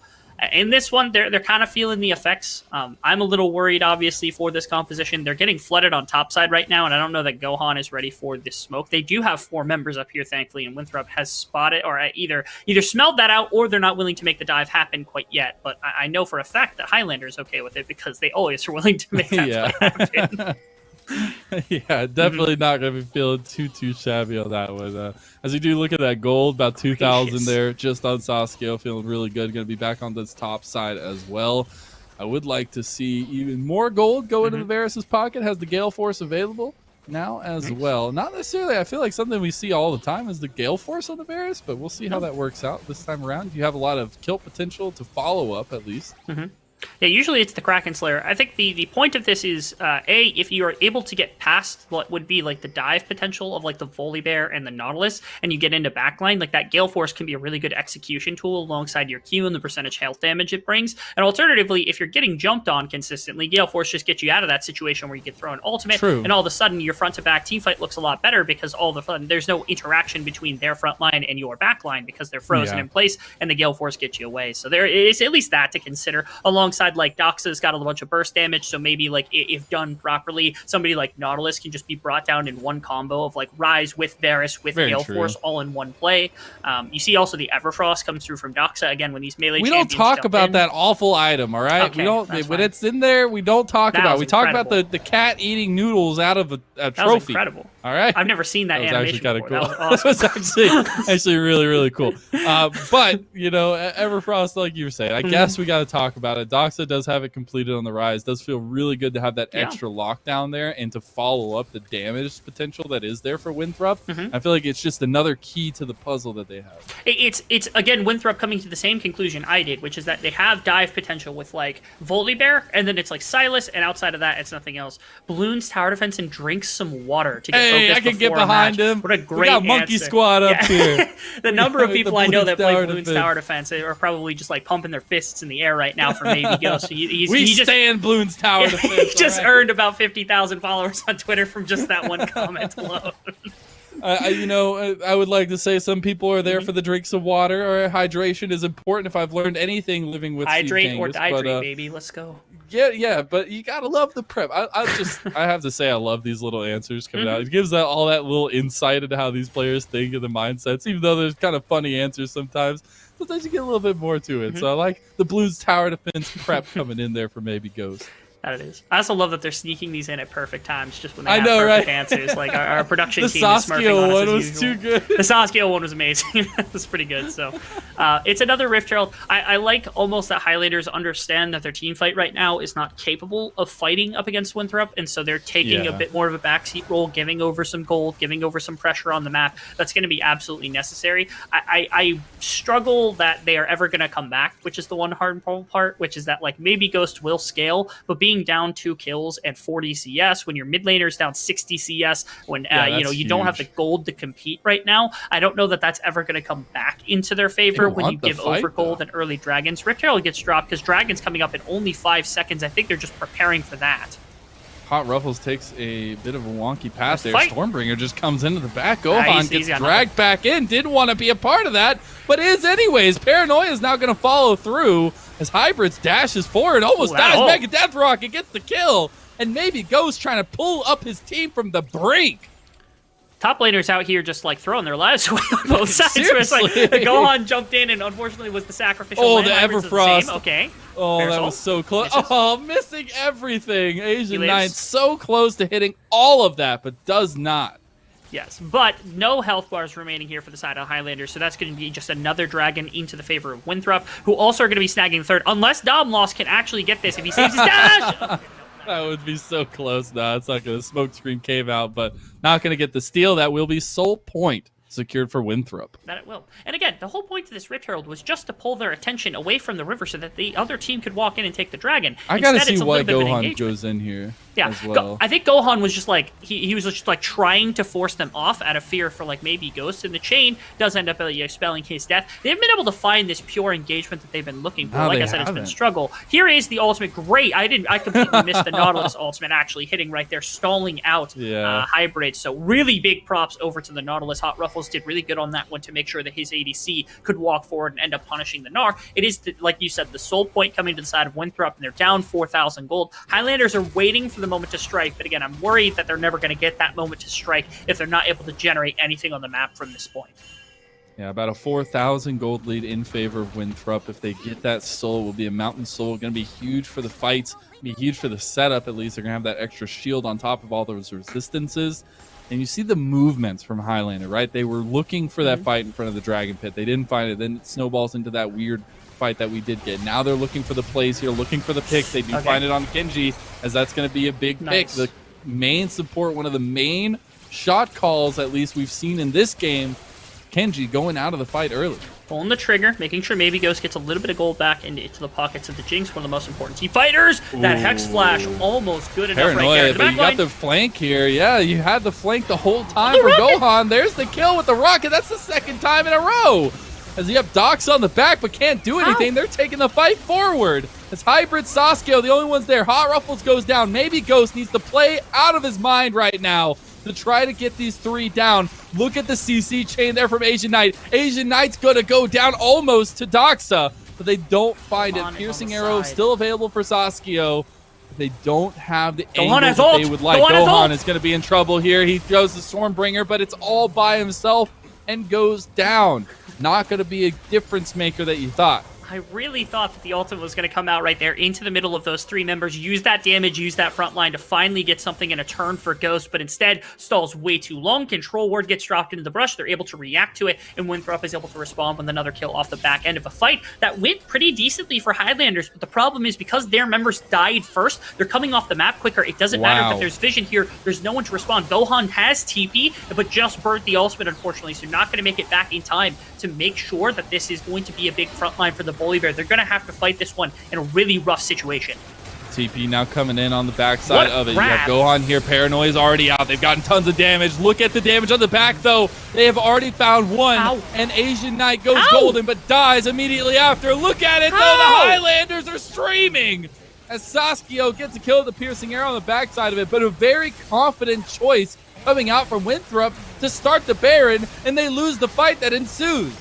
Speaker 2: in this one, they're kind of feeling the effects. I'm a little worried, obviously, for this composition. They're getting flooded on top side right now, and I don't know that Gohan is ready for this smoke. They do have 4 members up here, thankfully, and Winthrop has spotted or either smelled that out, or they're not willing to make the dive happen quite yet. But I know for a fact that Highlander is okay with it because they always are willing to make that play happen.
Speaker 1: Yeah, definitely not going to be feeling too shabby on that one. As you do look at that gold, about 2,000 there just on Sasuke, feeling really good. Going to be back on this top side as well. I would like to see even more gold go into the Varus's pocket. Has the Gale Force available now as well. Not necessarily, I feel like something we see all the time is the Gale Force on the Varus, but we'll see how that works out this time around. You have a lot of kill potential to follow up at least.
Speaker 2: Yeah, usually it's the Kraken Slayer. I think the point of this is, A, if you are able to get past what would be like the dive potential of like the Volibear and the Nautilus, and you get into backline, like that Gale Force can be a really good execution tool alongside your Q and the percentage health damage it brings. And alternatively, if you're getting jumped on consistently, Gale Force just gets you out of that situation where you get thrown ultimate, and all of a sudden your front to back team fight looks a lot better because all of a sudden there's no interaction between their front line and your back line because they're frozen in place, and the Gale Force gets you away. So there is at least that to consider, along alongside like Doxa's got a bunch of burst damage, so maybe like if done properly, somebody like Nautilus can just be brought down in one combo of like Rise with Varus with Gale Force all in one play. You see also the Everfrost comes through from Doxa again when these melee.
Speaker 1: We don't talk about that awful item, all right?
Speaker 2: Okay,
Speaker 1: we don't when it's in there. We don't talk about it. We talk about the cat eating noodles out of a trophy.
Speaker 2: That was incredible.
Speaker 1: All right,
Speaker 2: I've never seen that animation before.
Speaker 1: Cool.
Speaker 2: That was awesome.
Speaker 1: That was actually really cool. But you know, Everfrost, like you were saying, I guess we got to talk about it. Doxa does have it completed on the Rise. Does feel really good to have that extra lockdown there and to follow up the damage potential that is there for Winthrop. I feel like it's just another key to the puzzle that they have.
Speaker 2: It's again Winthrop coming to the same conclusion I did, which is that they have dive potential with like Volibear, and then it's like Silas, and outside of that, it's nothing else. Bloons tower defense and drinks some water to get focused.
Speaker 1: I can get behind him.
Speaker 2: What a great
Speaker 1: we got Monkey
Speaker 2: answer.
Speaker 1: Squad up here.
Speaker 2: The number of people I know that play Bloons
Speaker 1: defense.
Speaker 2: tower defense are probably just like pumping their fists in the air right now for maybe Ghost. So
Speaker 1: we stand Bloons tower defense.
Speaker 2: He just earned about 50,000 followers on Twitter from just that one comment alone.
Speaker 1: You know, I would like to say some people are there for the drinks of water, or hydration is important. If I've learned anything living with
Speaker 2: hydrate
Speaker 1: Steve
Speaker 2: or
Speaker 1: Kangas,
Speaker 2: dihydrate, baby. Let's go.
Speaker 1: Yeah, but you gotta love the prep. I have to say I love these little answers coming out. It gives all that little insight into how these players think and the mindsets, even though there's kind of funny answers sometimes. Sometimes you get a little bit more to it. So I like the Blues tower defense prep coming in there for maybe Ghost.
Speaker 2: That it is. I also love that they're sneaking these in at perfect times, just when they have perfect answers. Like our production team is smurfing on us
Speaker 1: one
Speaker 2: as
Speaker 1: was
Speaker 2: usual.
Speaker 1: too good.
Speaker 2: The Saskia one was amazing. That was pretty good. So it's another Rift Herald. I like almost that Highlanders understand that their team fight right now is not capable of fighting up against Winthrop, and so they're taking a bit more of a backseat role, giving over some gold, giving over some pressure on the map. That's going to be absolutely necessary. I struggle that they are ever going to come back, which is the one hard part, which is that like maybe Ghost will scale, but being down 2 kills at 40 CS when your mid laner's down 60 CS, when you don't have the gold to compete right now, I don't know that that's ever going to come back into their favor when you give over gold and early dragons. Rift Herald gets dropped because dragon's coming up in only 5 seconds. I think they're just preparing for that.
Speaker 1: Hot Ruffles takes a bit of a wonky pass there. Stormbringer just comes into the back. Gohan gets dragged back in. Didn't want to be a part of that, but is anyways. Paranoia is now going to follow through as Hybrids dashes forward. Almost dies. Mega Death Rocket gets the kill. And maybe Ghost trying to pull up his team from the brink.
Speaker 2: Top laners out here just like throwing their lives away on both sides. It's like Gohan jumped in and unfortunately was the sacrificial.
Speaker 1: Oh, the Everfrost.
Speaker 2: Okay.
Speaker 1: Oh, that was so close. Oh, missing everything. Asian Knight so close to hitting all of that, but does not.
Speaker 2: Yes, but no health bars remaining here for the side of Highlanders, so that's going to be just another dragon into the favor of Winthrop, who also are going to be snagging third, unless Domlos can actually get this if he saves his dash!
Speaker 1: That would be so close. No, it's not going to smoke screen cave out, but not going to get the steal. That will be sole point secured for Winthrop.
Speaker 2: That it will. And again, the whole point of this Rift Herald was just to pull their attention away from the river so that the other team could walk in and take the dragon.
Speaker 1: I got to see why Gohan goes in here.
Speaker 2: Yeah,
Speaker 1: as well.
Speaker 2: I think Gohan was just like, he was just like trying to force them off out of fear for like maybe Ghost, and the chain does end up spelling his death. They haven't been able to find this pure engagement that they've been looking for. Like I said, it's been a struggle. Here is the ultimate. Great. I completely missed the Nautilus ultimate actually hitting right there, stalling out Hybrid. So really big props over to the Nautilus. Hot Ruffles did really good on that one to make sure that his ADC could walk forward and end up punishing the Gnar. It is, like you said, the sole point coming to the side of Winthrop, and they're down 4,000 gold. Highlanders are waiting for the moment to strike, but again, I'm worried that they're never going to get that moment to strike if they're not able to generate anything on the map from this point.
Speaker 1: Yeah, about a 4,000 gold lead in favor of Winthrop. If they get that soul, it will be a mountain soul. Going to be huge for the fights, be huge for the setup at least. They're going to have that extra shield on top of all those resistances. And you see the movements from Highlander, right? They were looking for that fight in front of the Dragon Pit. They didn't find it. Then it snowballs into that weird fight that we did get. Now they're looking for the plays here, looking for the picks. They do find it on Kenji, as that's going to be a big pick. The main support, one of the main shot calls, at least we've seen in this game, Kenji going out of the fight early.
Speaker 2: Pulling the trigger, making sure maybe Ghost gets a little bit of gold back into the pockets of the Jinx, one of the most important team fighters. That Hex Flash, almost good enough right there.
Speaker 1: But you got the flank here. Yeah, you had the flank the whole time for Gohan. There's the kill with the rocket. That's the second time in a row. As you have Dox on the back, but can't do anything. They're taking the fight forward. As Hybrid, Saskia, the only ones there. Hot Ruffles goes down. Maybe Ghost needs to play out of his mind right now to try to get these 3 down. Look at the CC chain there from Asian Knight. Asian Knight's going to go down almost to Doxa. but they don't find it.
Speaker 2: Gohan is on
Speaker 1: Piercing
Speaker 2: the
Speaker 1: arrow
Speaker 2: side.
Speaker 1: still available for Sasuke. They don't have the
Speaker 2: Gohan
Speaker 1: angle
Speaker 2: has
Speaker 1: that
Speaker 2: ult.
Speaker 1: they would like.
Speaker 2: Gohan has
Speaker 1: Gohan
Speaker 2: ult.
Speaker 1: is going to be in trouble here. He throws the Stormbringer, but it's all by himself and goes down. Not going to be a difference maker that you thought.
Speaker 2: I really thought that the ultimate was going to come out right there into the middle of those three members, use that damage, use that front line to finally get something in a turn for Ghost, but instead stalls way too long. Control Ward gets dropped into the brush. They're able to react to it, and Winthrop is able to respond with another kill off the back end of a fight that went pretty decently for Highlanders, but the problem is because their members died first, they're coming off the map quicker. It doesn't matter that there's vision here. There's no one to respond. Gohan has TP, but just burnt the ultimate, unfortunately, so not going to make it back in time to make sure that this is going to be a big front line for the Bully Bear. They're going to have to fight this one in a really rough situation.
Speaker 1: TP now coming in on the backside of it.
Speaker 2: Grab.
Speaker 1: You have Gohan here. Paranoia's already out. They've gotten tons of damage. Look at the damage on the back, though. They have already found one.
Speaker 2: Ow.
Speaker 1: And Asian Knight goes
Speaker 2: Ow.
Speaker 1: golden, but dies immediately after. Look at it, though.
Speaker 2: Ow.
Speaker 1: The Highlanders are streaming as Sasuke gets a kill with the piercing arrow on the backside of it, but a very confident choice coming out from Winthrop to start the Baron, and they lose the fight that ensues.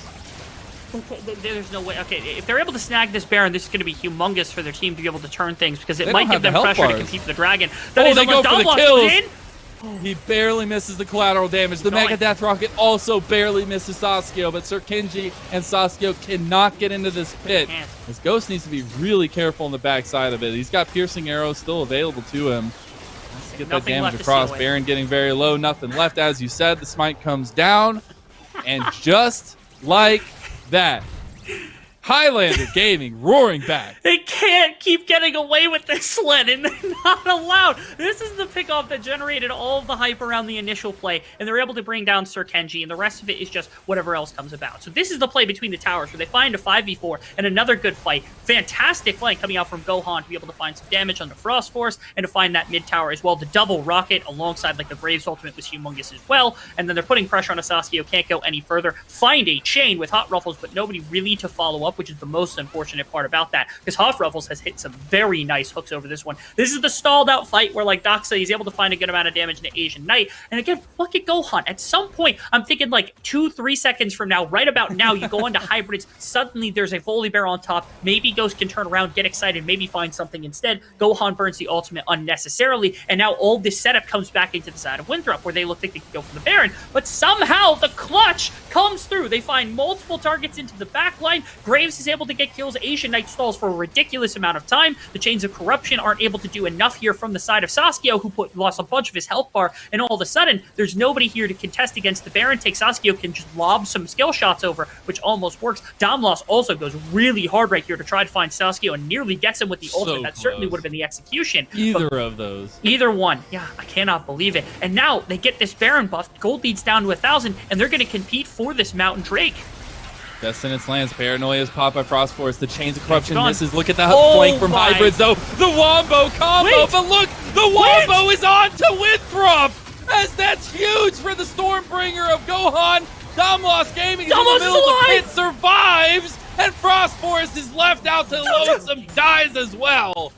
Speaker 2: Okay, there's no way. Okay, if they're able to snag this Baron, this is going to be humongous for their team to be able to turn things because it
Speaker 1: They
Speaker 2: might
Speaker 1: don't
Speaker 2: give
Speaker 1: have the
Speaker 2: them
Speaker 1: health
Speaker 2: pressure
Speaker 1: bars.
Speaker 2: to compete for the Dragon.
Speaker 1: Oh, they go for the
Speaker 2: Dawnblast
Speaker 1: kills.
Speaker 2: goes in.
Speaker 1: He barely misses the collateral damage. The Mega Death Rocket also barely misses Sasuke, but Sir Kenji and Sasuke cannot get into this pit. As Ghost needs to be really careful on the backside of it. He's got piercing arrows still available to him. Let's get that
Speaker 2: Nothing
Speaker 1: damage
Speaker 2: left to
Speaker 1: across.
Speaker 2: seal with.
Speaker 1: Baron getting very low. Nothing left. As you said, the smite comes down. And just like that, Highlander Gaming roaring back.
Speaker 2: They can't keep getting away with this, Sled, and they're not allowed. This is the pickoff that generated all of the hype around the initial play, and they're able to bring down Sir Kenji, and the rest of it is just whatever else comes about. So this is the play between the towers, where they find a 5v4 and another good fight. Fantastic flank coming out from Gohan to be able to find some damage on the Frost Force, and to find that mid tower as well. The double rocket alongside like the Braves ultimate was humongous as well, and then they're putting pressure on a Sasuke who can't go any further. Find a chain with Hot Ruffles, but nobody really to follow up, which is the most unfortunate part about that, because Hot Ruffles has hit some very nice hooks over this one. This is the stalled out fight where like Doc said, he's able to find a good amount of damage in the Asian Knight. And again, look at Gohan. At some point, I'm thinking like 2-3 seconds from now, right about now, you go into hybrids, suddenly there's a Volley Bear on top. Maybe Ghost can turn around, get excited, maybe find something instead. Gohan burns the ultimate unnecessarily, and now all this setup comes back into the side of Winthrop, where they look like they can go for the Baron, but somehow the clutch comes through. They find multiple targets into the back line. Graves is able to get kills. Asian Knight stalls for a ridiculous amount of time. The Chains of Corruption aren't able to do enough here from the side of Sasuke, who lost a bunch of his health bar, and all of a sudden, there's nobody here to contest against the Baron. Sasuke can just lob some skill shots over, which almost works. Dawnblast also goes really hard right here to try to find Sasuke and nearly gets him with the ultimate. That certainly would have been the execution.
Speaker 1: Either of those.
Speaker 2: Either one. Yeah, I cannot believe it. And now they get this Baron buff. Gold leads down to 1,000, and they're going to compete for this Mountain Drake.
Speaker 1: Destinance lands. Paranoia is popped by Frost Force. The Chains of Corruption
Speaker 2: Gone.
Speaker 1: misses. Look at the
Speaker 2: Oh
Speaker 1: flank from
Speaker 2: my.
Speaker 1: Hybrids, though. The Wombo combo.
Speaker 2: Wait.
Speaker 1: But look, the Wombo is on to Winthrop. As that's huge for the Stormbringer of Gohan. Dawnblast Gaming is in the
Speaker 2: Dawnblast
Speaker 1: middle of the
Speaker 2: alive.
Speaker 1: pit, survives. And Frost Force is left out to lonesome dies as well.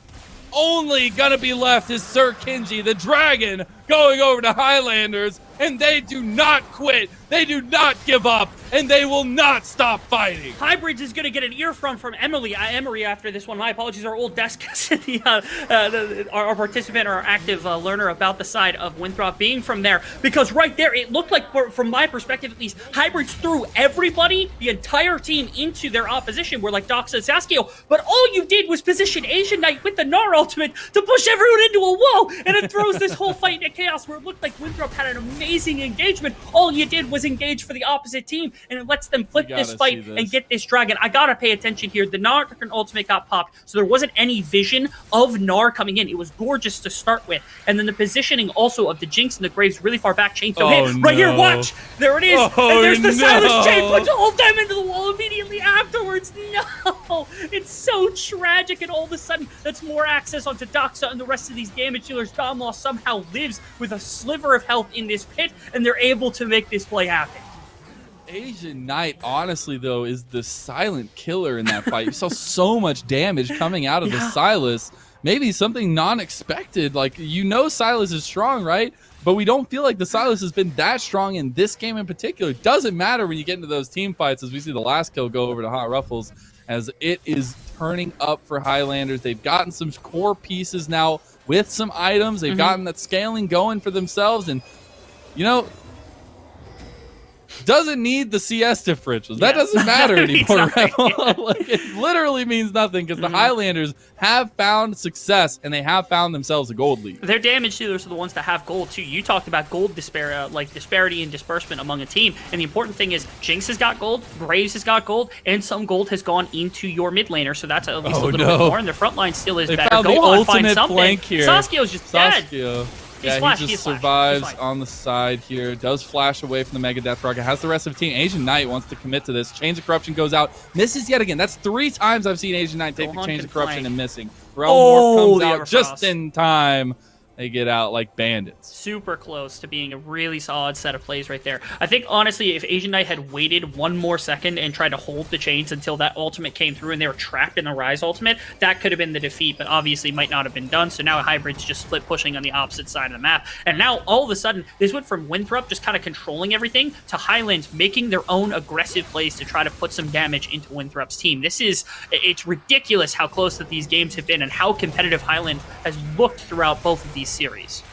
Speaker 1: Only gonna be left is Sir Kenji, the dragon, going over to Highlanders. And they do not quit. They do not give up. And they will not stop fighting.
Speaker 2: Hybrids is going to get an ear from Emery after this one. My apologies, our old desk, our participant or our active learner about the side of Winthrop being from there. Because right there, it looked like, from my perspective at least, Hybrids threw everybody, the entire team, into their opposition. Where like Doc said, Sasuke, but all you did was position Asian Knight with the Gnar ultimate to push everyone into a wall. And it throws this whole fight into chaos where it looked like Winthrop had an amazing engagement. All you did was engage for the opposite team, and it lets them flip this fight and get this dragon. I gotta pay attention here. The Gnar ultimate got popped, so there wasn't any vision of Gnar coming in. It was gorgeous to start with, and then the positioning also of the Jinx and the Graves really far back. Chain don't hit. Right here, watch! There it is! And there's the Silence Chain, puts all of them into the wall immediately afterwards. No! It's so tragic, and all of a sudden, that's more access onto Doxa and the rest of these damage dealers. Dawnblast somehow lives with a sliver of health in this pit, and they're able to make this play happen.
Speaker 1: Asian Knight, honestly, though, is the silent killer in that fight. You saw so much damage coming out of the Silas. maybe something non-expected. Like, Silas is strong, right? But we don't feel like the Silas has been that strong in this game in particular. It doesn't matter when you get into those team fights, as we see the last kill go over to Hot Ruffles, as it is turning up for Highlanders. They've gotten some core pieces now with some items. They've gotten that scaling going for themselves. And, doesn't need the CS differentials. That doesn't matter anymore. Like, it literally means nothing because the Highlanders have found success and they have found themselves a gold lead.
Speaker 2: Their damage dealers are the ones that have gold too. You talked about gold disparity and disbursement among a team, and the important thing is Jinx has got gold, Braves has got gold, and some gold has gone into your mid laner, so that's at least a little bit more. And their front line still is better.
Speaker 1: Found
Speaker 2: Go
Speaker 1: the
Speaker 2: on,
Speaker 1: ultimate
Speaker 2: find something.
Speaker 1: flank here.
Speaker 2: Saskio's just dead.
Speaker 1: Yeah, he just survives on the side here. Does flash away from the Mega Death Rocket. Has the rest of the team. Asian Knight wants to commit to this. Chains of Corruption goes out. Misses yet again. That's 3 times I've seen Asian Knight take the Chains of Corruption and missing. Realm comes out just in time. They get out like bandits.
Speaker 2: Super close to being a really solid set of plays right there. I think, honestly, if Asian Knight had waited 1 more second and tried to hold the chains until that ultimate came through and they were trapped in the Rise ultimate, that could have been the defeat, but obviously might not have been done. So now Hybrid's just split pushing on the opposite side of the map. And now, all of a sudden, this went from Winthrop just kind of controlling everything to Highlands making their own aggressive plays to try to put some damage into Winthrop's team. It's ridiculous how close that these games have been and how competitive Highland has looked throughout both of these series.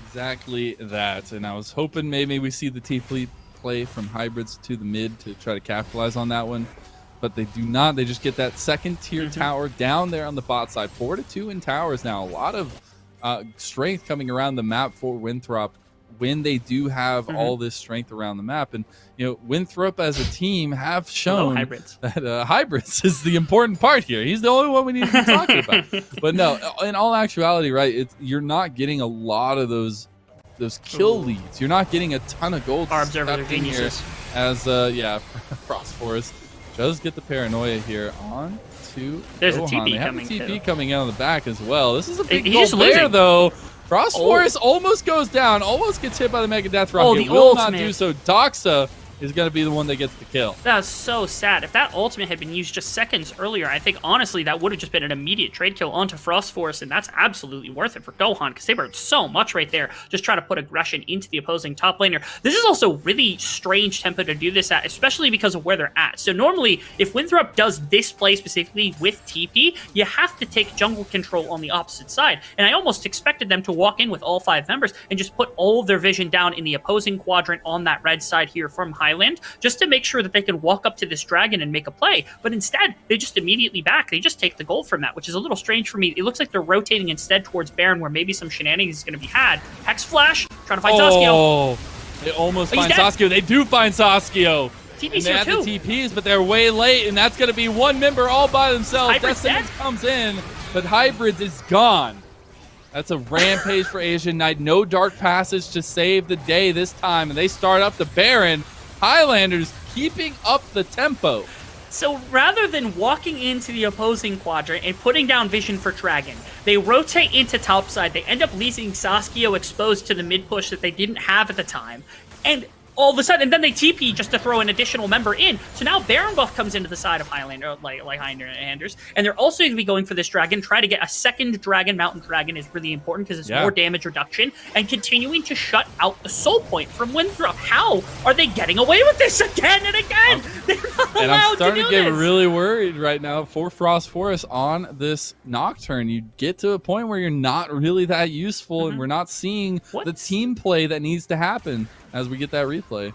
Speaker 1: Exactly that. And I was hoping maybe we see the T-Fleet play from Hybrids to the mid to try to capitalize on that one. But they do not. They just get that second tier tower down there on the bot side. 4-2 in towers now. A lot of strength coming around the map for Winthrop when they do have all this strength around the map. And, Winthrop as a team have shown that Hybrids is the important part here. He's the only one we need to be talking about. But no, in all actuality, right, you're not getting a lot of those kill leads. You're not getting a ton of gold.
Speaker 2: Our observers are geniuses.
Speaker 1: As, Frost Forest does get the paranoia here on to
Speaker 2: There's
Speaker 1: Gohan.
Speaker 2: a TP
Speaker 1: they have
Speaker 2: coming
Speaker 1: a TP
Speaker 2: too.
Speaker 1: coming in on the back as well. This is a big
Speaker 2: He's
Speaker 1: gold there,
Speaker 2: losing.
Speaker 1: though. Frost Forest almost goes down, almost gets hit by the Mega Death Rocket.
Speaker 2: The
Speaker 1: will
Speaker 2: ultimate.
Speaker 1: not do so. Doxa is going to be the one that gets the kill.
Speaker 2: That was so sad. If that ultimate had been used just seconds earlier, I think, honestly, that would have just been an immediate trade kill onto Frost Force, and that's absolutely worth it for Gohan, because they burned so much right there, just trying to put aggression into the opposing top laner. This is also really strange tempo to do this at, especially because of where they're at. So normally, if Winthrop does this play specifically with TP, you have to take jungle control on the opposite side, and I almost expected them to walk in with all 5 members and just put all of their vision down in the opposing quadrant on that red side here from Highland, just to make sure that they can walk up to this dragon and make a play. But instead, they just immediately back. They just take the gold from that, which is a little strange for me. It looks like they're rotating instead towards Baron, where maybe some shenanigans is going to be had. Hex Flash, trying to find Saskio.
Speaker 1: Oh, they almost find Saskio. They do find Saskio.
Speaker 2: TP's
Speaker 1: they
Speaker 2: here
Speaker 1: have
Speaker 2: too.
Speaker 1: the TPs, but they're way late, and that's going to be one member all by themselves. Destiny comes in, but Hybrids is gone. That's a rampage for Asian Knight. No Dark Passage to save the day this time, and they start up the Baron. Highlanders keeping up the tempo.
Speaker 2: So rather than walking into the opposing quadrant and putting down vision for Dragon, they rotate into topside. They end up leaving Saskio exposed to the mid push that they didn't have at the time. And all of a sudden, and then they TP just to throw an additional member in. So now Baron buff comes into the side of Highlander, like Highlanders, and they're also going to be going for this dragon. Try to get a second dragon. Mountain Dragon is really important because it's more damage reduction, and continuing to shut out the soul point from Winthrop. How are they getting away with this again and again? They're not allowed to do this.
Speaker 1: And I'm starting to get really worried right now for Frost Forest on this Nocturne. You get to a point where you're not really that useful, and we're not seeing the team play that needs to happen as we get that replay.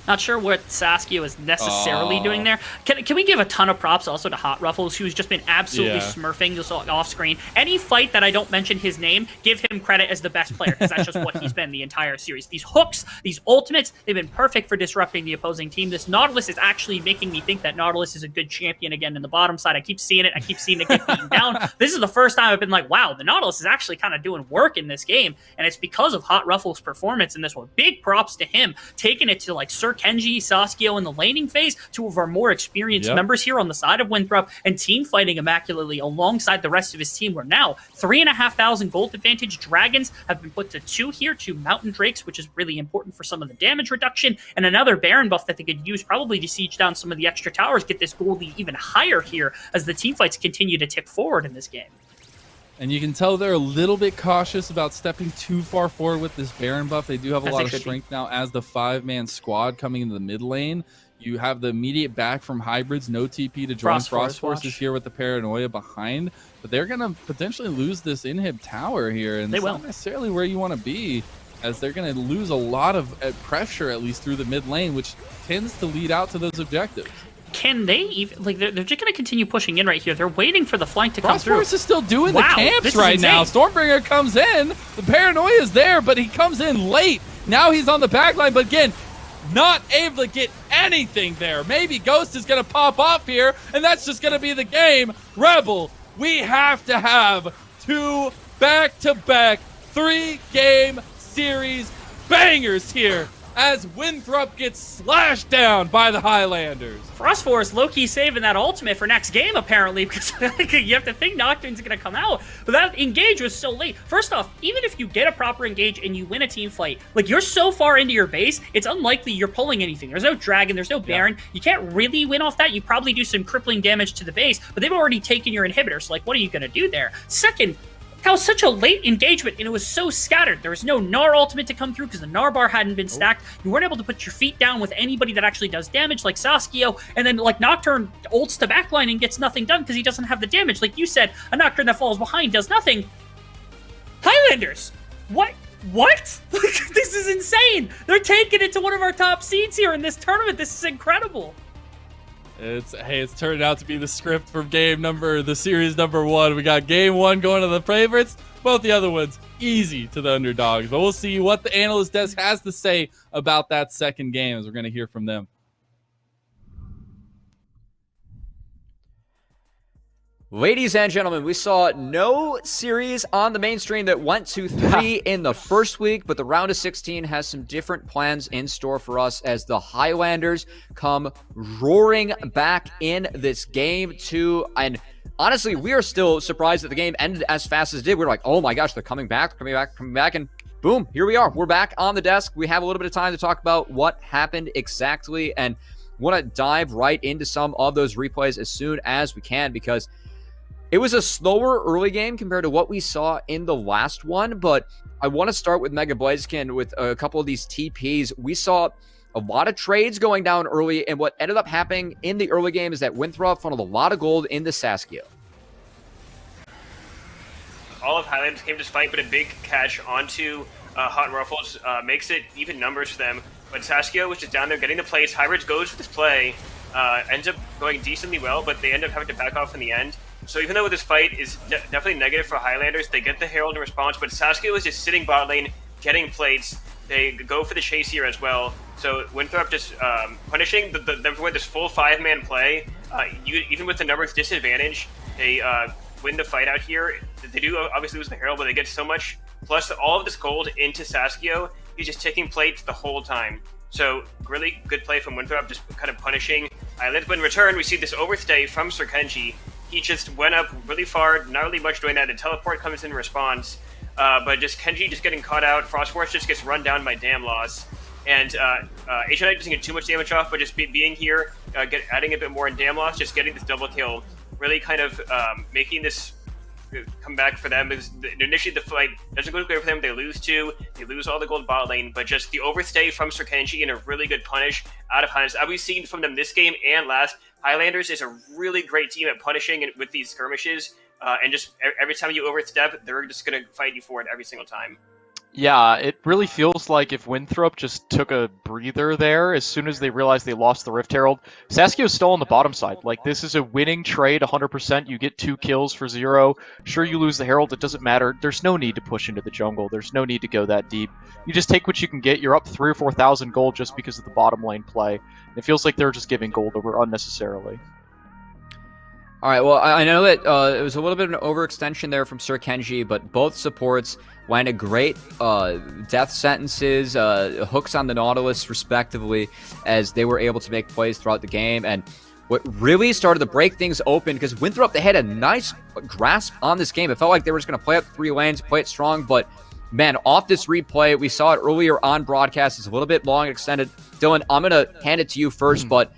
Speaker 2: Not sure what Saskio is necessarily doing there. Can we give a ton of props also to Hot Ruffles, who's just been absolutely smurfing just off screen. Any fight that I don't mention his name, give him credit as the best player, because that's just what he's been the entire series. These hooks, these ultimates, they've been perfect for disrupting the opposing team. This Nautilus is actually making me think that Nautilus is a good champion again in the bottom side. I keep seeing it. I keep seeing it get beaten down. This is the first time I've been like, wow, the Nautilus is actually kind of doing work in this game, and it's because of Hot Ruffles' performance in this one. Big props to him, taking it to like circle Kenji, Sasuke in the laning phase, two of our more experienced members here on the side of Winthrop, and team fighting immaculately alongside the rest of his team. We're now 3,500 gold advantage. Dragons have been put to 2 here, 2 Mountain Drakes, which is really important for some of the damage reduction, and another Baron buff that they could use probably to siege down some of the extra towers, get this gold lead even higher here as the team fights continue to tick forward in this game.
Speaker 1: And you can tell they're a little bit cautious about stepping too far forward with this Baron buff. They do have a lot of strength now as the 5-man squad coming into the mid lane. You have the immediate back from hybrids, no TP to join Frost Forces here with the Paranoia behind. But they're going to potentially lose this inhib tower here. And it's not necessarily where you want to be, as they're going to lose a lot of pressure, at least through the mid lane, which tends to lead out to those objectives.
Speaker 2: Can they even, like, they're just going to continue pushing in right here. They're waiting for the flank to come through.
Speaker 1: Frost Force is still doing the camps right now. Stormbringer comes in. The Paranoia is there, but he comes in late. Now he's on the back line, but again, not able to get anything there. Maybe Ghost is going to pop off here, and that's just going to be the game. Rebel, we have to have 2 back-to-back 3-game series bangers here as Winthrop gets slashed down by the Highlanders.
Speaker 2: Frost Force low-key saving that ultimate for next game, apparently, because you have to think Nocturne's going to come out. But that engage was so late. First off, even if you get a proper engage and you win a team fight, like, you're so far into your base, it's unlikely you're pulling anything. There's no Dragon, there's no Baron. You can't really win off that. You probably do some crippling damage to the base, but they've already taken your inhibitor, so, like, what are you going to do there? Second, that was such a late engagement, and it was so scattered. There was no Gnar ultimate to come through because the Gnar bar hadn't been stacked. You weren't able to put your feet down with anybody that actually does damage, like Sasuke, and then, like, Nocturne ults to backline and gets nothing done because he doesn't have the damage. Like you said, a Nocturne that falls behind does nothing. Highlanders! What? This is insane! They're taking it to one of our top seeds here in this tournament. This is incredible.
Speaker 1: It's turned out to be the script for the series number 1. We got game 1 going to the favorites. Both the other ones easy to the underdogs. But we'll see what the analyst desk has to say about that second game as we're going to hear from them.
Speaker 3: Ladies and gentlemen, we saw no series on the mainstream that went to 3 in the first week, but the round of 16 has some different plans in store for us as the Highlanders come roaring back in this game too. And honestly, we are still surprised that the game ended as fast as it did. We're like, oh my gosh, they're coming back, and boom, here we are. We're back on the desk. We have a little bit of time to talk about what happened exactly, and want to dive right into some of those replays as soon as we can, because it was a slower early game compared to what we saw in the last one, but I want to start with Mega Blaziken with a couple of these TPs. We saw a lot of trades going down early, and what ended up happening in the early game is that Winthrop funneled a lot of gold into Sasuke.
Speaker 4: All of Highlanders came to fight, but a big catch onto Hot and Ruffles makes it even numbers for them. But Sasuke was just down there getting the plays. Hybrids goes for this play, ends up going decently well, but they end up having to back off in the end. So even though this fight is definitely negative for Highlanders, they get the Herald in response, but Sasuke was just sitting bot lane, getting plates. They go for the chase here as well. So Winthrop just punishing this full 5-man play. Even with the numbers disadvantage, they win the fight out here. They do obviously lose the Herald, but they get so much. Plus all of this gold into Sasuke. He's just taking plates the whole time. So really good play from Winthrop, just kind of punishing Highlanders. But in return, we see this overstay from Sir Kenji. He just went up really far, not really much doing that. The teleport comes in response, but just Kenji just getting caught out. Frost Force just gets run down by Damn Loss. And HGL doesn't get too much damage off, but just being here, adding a bit more in Damn Loss, just getting this double kill, really kind of making this come back for them. Because initially the fight doesn't go great for them. They lose all the gold bot lane, but just the overstay from Sir Kenji and a really good punish out of Highlanders. As we've seen from them this game and last, Highlanders is a really great team at punishing with these skirmishes, and just every time you overstep, they're just going to fight you for it every single time.
Speaker 5: Yeah, it really feels like if Winthrop just took a breather there as soon as they realized they lost the Rift Herald. Sasuke is still on the bottom side. Like, this is a winning trade 100%. You get 2 kills for 0. Sure, you lose the Herald. It doesn't matter. There's no need to push into the jungle. There's no need to go that deep. You just take what you can get. You're up 3,000 or 4,000 gold just because of the bottom lane play. It feels like they're just giving gold over unnecessarily.
Speaker 3: All right, well, I know that it was a little bit of an overextension there from Sir Kenji, but both supports landed great death sentences, hooks on the Nautilus, respectively, as they were able to make plays throughout the game. And what really started to break things open, because Winthrop, they had a nice grasp on this game. It felt like they were just going to play up 3 lanes, play it strong, but man, off this replay, we saw it earlier on broadcast. It's a little bit long extended. Dylan, I'm going to hand it to you first, but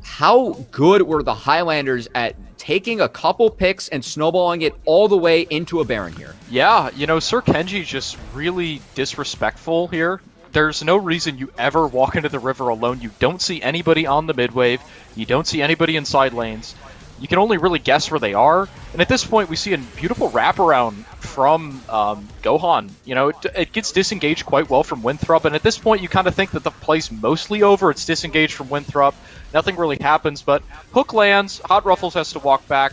Speaker 3: how good were the Highlanders at taking a couple picks and snowballing it all the way into a Baron here?
Speaker 5: Yeah, Sir Kenji just really disrespectful here. There's no reason you ever walk into the river alone. You don't see anybody on the mid wave. You don't see anybody in side lanes. You can only really guess where they are. And at this point, we see a beautiful wraparound from Gohan. It gets disengaged quite well from Winthrop. And at this point, you kind of think that the play's mostly over. It's disengaged from Winthrop. Nothing really happens. But Hook lands. Hot Ruffles has to walk back.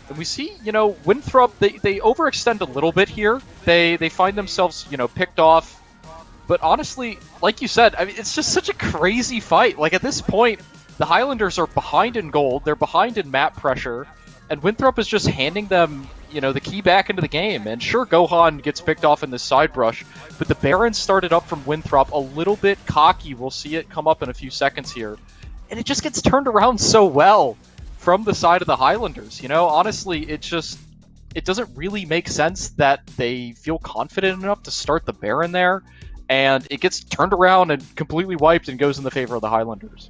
Speaker 5: And we see, Winthrop, they overextend a little bit here. They find themselves, picked off. But honestly, like you said, I mean, it's just such a crazy fight. Like, at this point, the Highlanders are behind in gold, they're behind in map pressure, and Winthrop is just handing them, the key back into the game. And sure, Gohan gets picked off in this side brush, but the Baron started up from Winthrop a little bit cocky. We'll see it come up in a few seconds here. And it just gets turned around so well from the side of the Highlanders. Honestly, it doesn't really make sense that they feel confident enough to start the Baron there, and it gets turned around and completely wiped and goes in the favor of the Highlanders.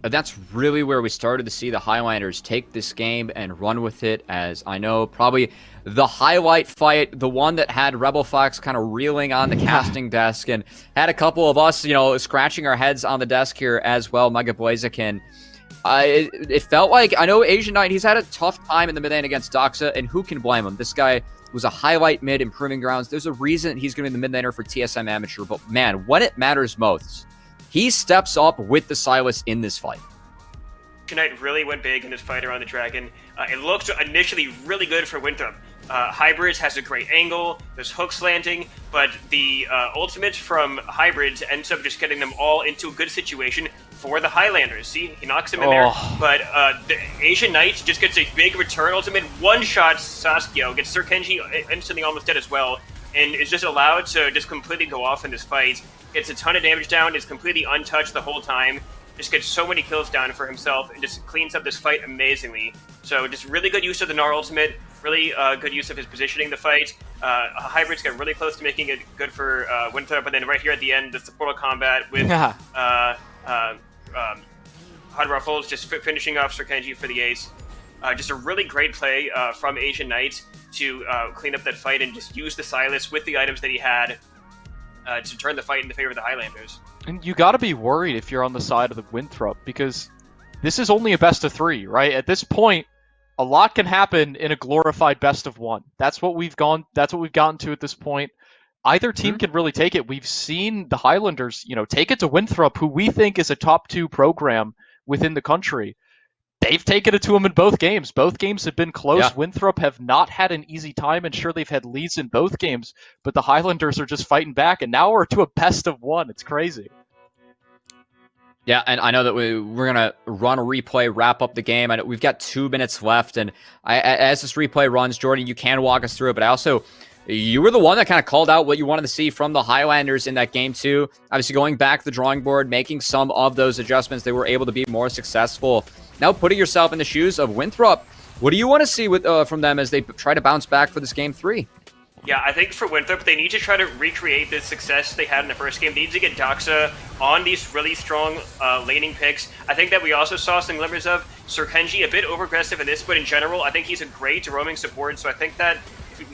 Speaker 3: That's really where we started to see the Highlanders take this game and run with it, as I know probably the highlight fight, the one that had Rebel Fox kind of reeling on the casting desk, and had a couple of us, scratching our heads on the desk here as well, Mega Blaziken. It felt like, I know Asian Knight, he's had a tough time in the mid lane against Doxa, and who can blame him? This guy was a highlight mid in Proving Grounds. There's a reason he's going to be the mid laner for TSM Amateur, but man, when it matters most, he steps up with the Sylas in this fight.
Speaker 4: Knight really went big in this fight around the dragon. It looked initially really good for Winthrop. Hybrids has a great angle, there's hooks landing, but the ultimate from Hybrids ends up just getting them all into a good situation for the Highlanders. See, he knocks him in there, but the Asian Knight just gets a big return ultimate, one-shot Sasuke, gets Sir Kenji instantly almost dead as well, and is just allowed to just completely go off in this fight. Gets a ton of damage down, is completely untouched the whole time, just gets so many kills down for himself, and just cleans up this fight amazingly. So just really good use of the Gnar ultimate, really good use of his positioning the fight. Hybrids got really close to making it good for Winthrop, but then right here at the end, the portal combat with Hot Ruffles just finishing off Sir Kenji for the ace. Just a really great play from Asian Knight to clean up that fight and just use the Sylas with the items that he had to turn the fight in the favor of the Highlanders.
Speaker 5: And you got to be worried if you're on the side of the Winthrop, because this is only a best of 3, right? At this point, a lot can happen in a glorified best of 1. That's what we've gotten to at this point. Either team can really take it. We've seen the Highlanders, take it to Winthrop, who we think is a top 2 program within the country. They've taken it to them in both games. Both games have been close. Yeah. Winthrop have not had an easy time, and sure, they've had leads in both games, but the Highlanders are just fighting back, and now we're to a best of 1. It's crazy.
Speaker 3: Yeah, and I know that we're going to run a replay, wrap up the game. I know we've got 2 minutes left, and as this replay runs, Jordan, you can walk us through it, but you were the one that kind of called out what you wanted to see from the Highlanders in that game too. Obviously, going back to the drawing board, making some of those adjustments, they were able to be more successful. Now, putting yourself in the shoes of Winthrop, what do you want to see from them as they try to bounce back for this game 3?
Speaker 4: Yeah, I think for Winthrop, they need to try to recreate the success they had in the first game. They need to get Doxa on these really strong laning picks. I think that we also saw some glimmers of Sir Kenji, a bit over-aggressive in this, but in general, I think he's a great roaming support, so I think that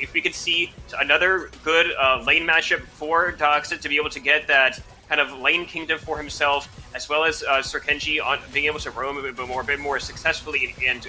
Speaker 4: if we could see another good lane matchup for Doxa to be able to get that kind of lane kingdom for himself, as well as Sir Kenji on being able to roam a bit more successfully and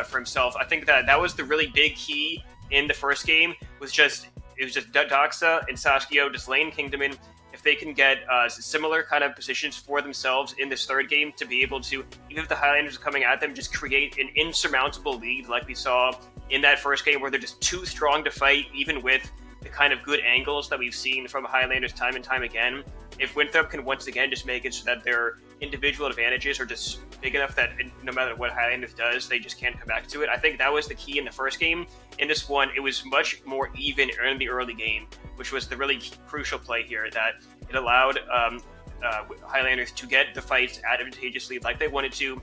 Speaker 4: for himself. I think that was the really big key in the first game. It was just Doxa and Sasuke just lane kingdom in. If they can get similar kind of positions for themselves in this third game to be able to, even if the Highlanders are coming at them, just create an insurmountable lead like we saw in that first game where they're just too strong to fight, even with the kind of good angles that we've seen from Highlanders time and time again. If Winthrop can once again just make it so that they're individual advantages are just big enough that no matter what Highlanders does, they just can't come back to it. I think that was the key in the first game. In this one, it was much more even in the early game, which was the really crucial play here, that it allowed Highlanders to get the fights advantageously like they wanted to.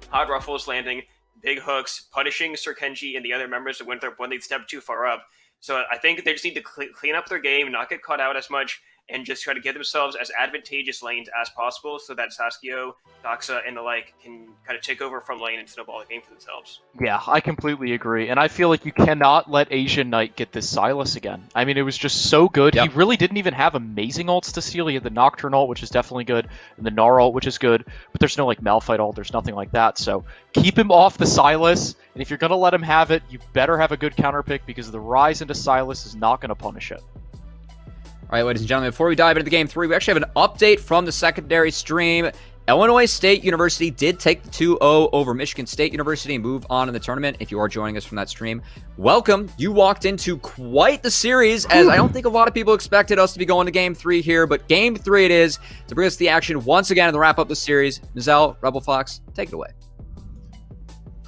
Speaker 4: Hot Ruffles landing big hooks, punishing Sir Kenji and the other members of Winthrop when they step too far up. So I think they just need to clean up their game, not get caught out as much, and just try to give themselves as advantageous lanes as possible so that Saskio, Doxa, and the like can kind of take over from lane and snowball the game for themselves.
Speaker 5: Yeah, I completely agree. And I feel like you cannot let Asian Knight get this Silas again. I mean, it was just so good.
Speaker 3: Yep.
Speaker 5: He really didn't even have amazing ults to steal. He had the Nocturne ult, which is definitely good, and the Gnar ult, which is good, but there's no like Malphite ult, there's nothing like that. So keep him off the Silas, and if you're going to let him have it, you better have a good counter pick because the rise into Silas is not going to punish it.
Speaker 3: All right, ladies and gentlemen, before we dive into the game 3, we actually have an update from the secondary stream. Illinois State University did take the 2-0 over Michigan State University and move on in the tournament. If you are joining us from that stream, welcome. You walked into quite the series, as I don't think a lot of people expected us to be going to game 3 here, but game 3 it is to bring us the action once again and to wrap up the series. Nizelle, Rebel Fox, take it away.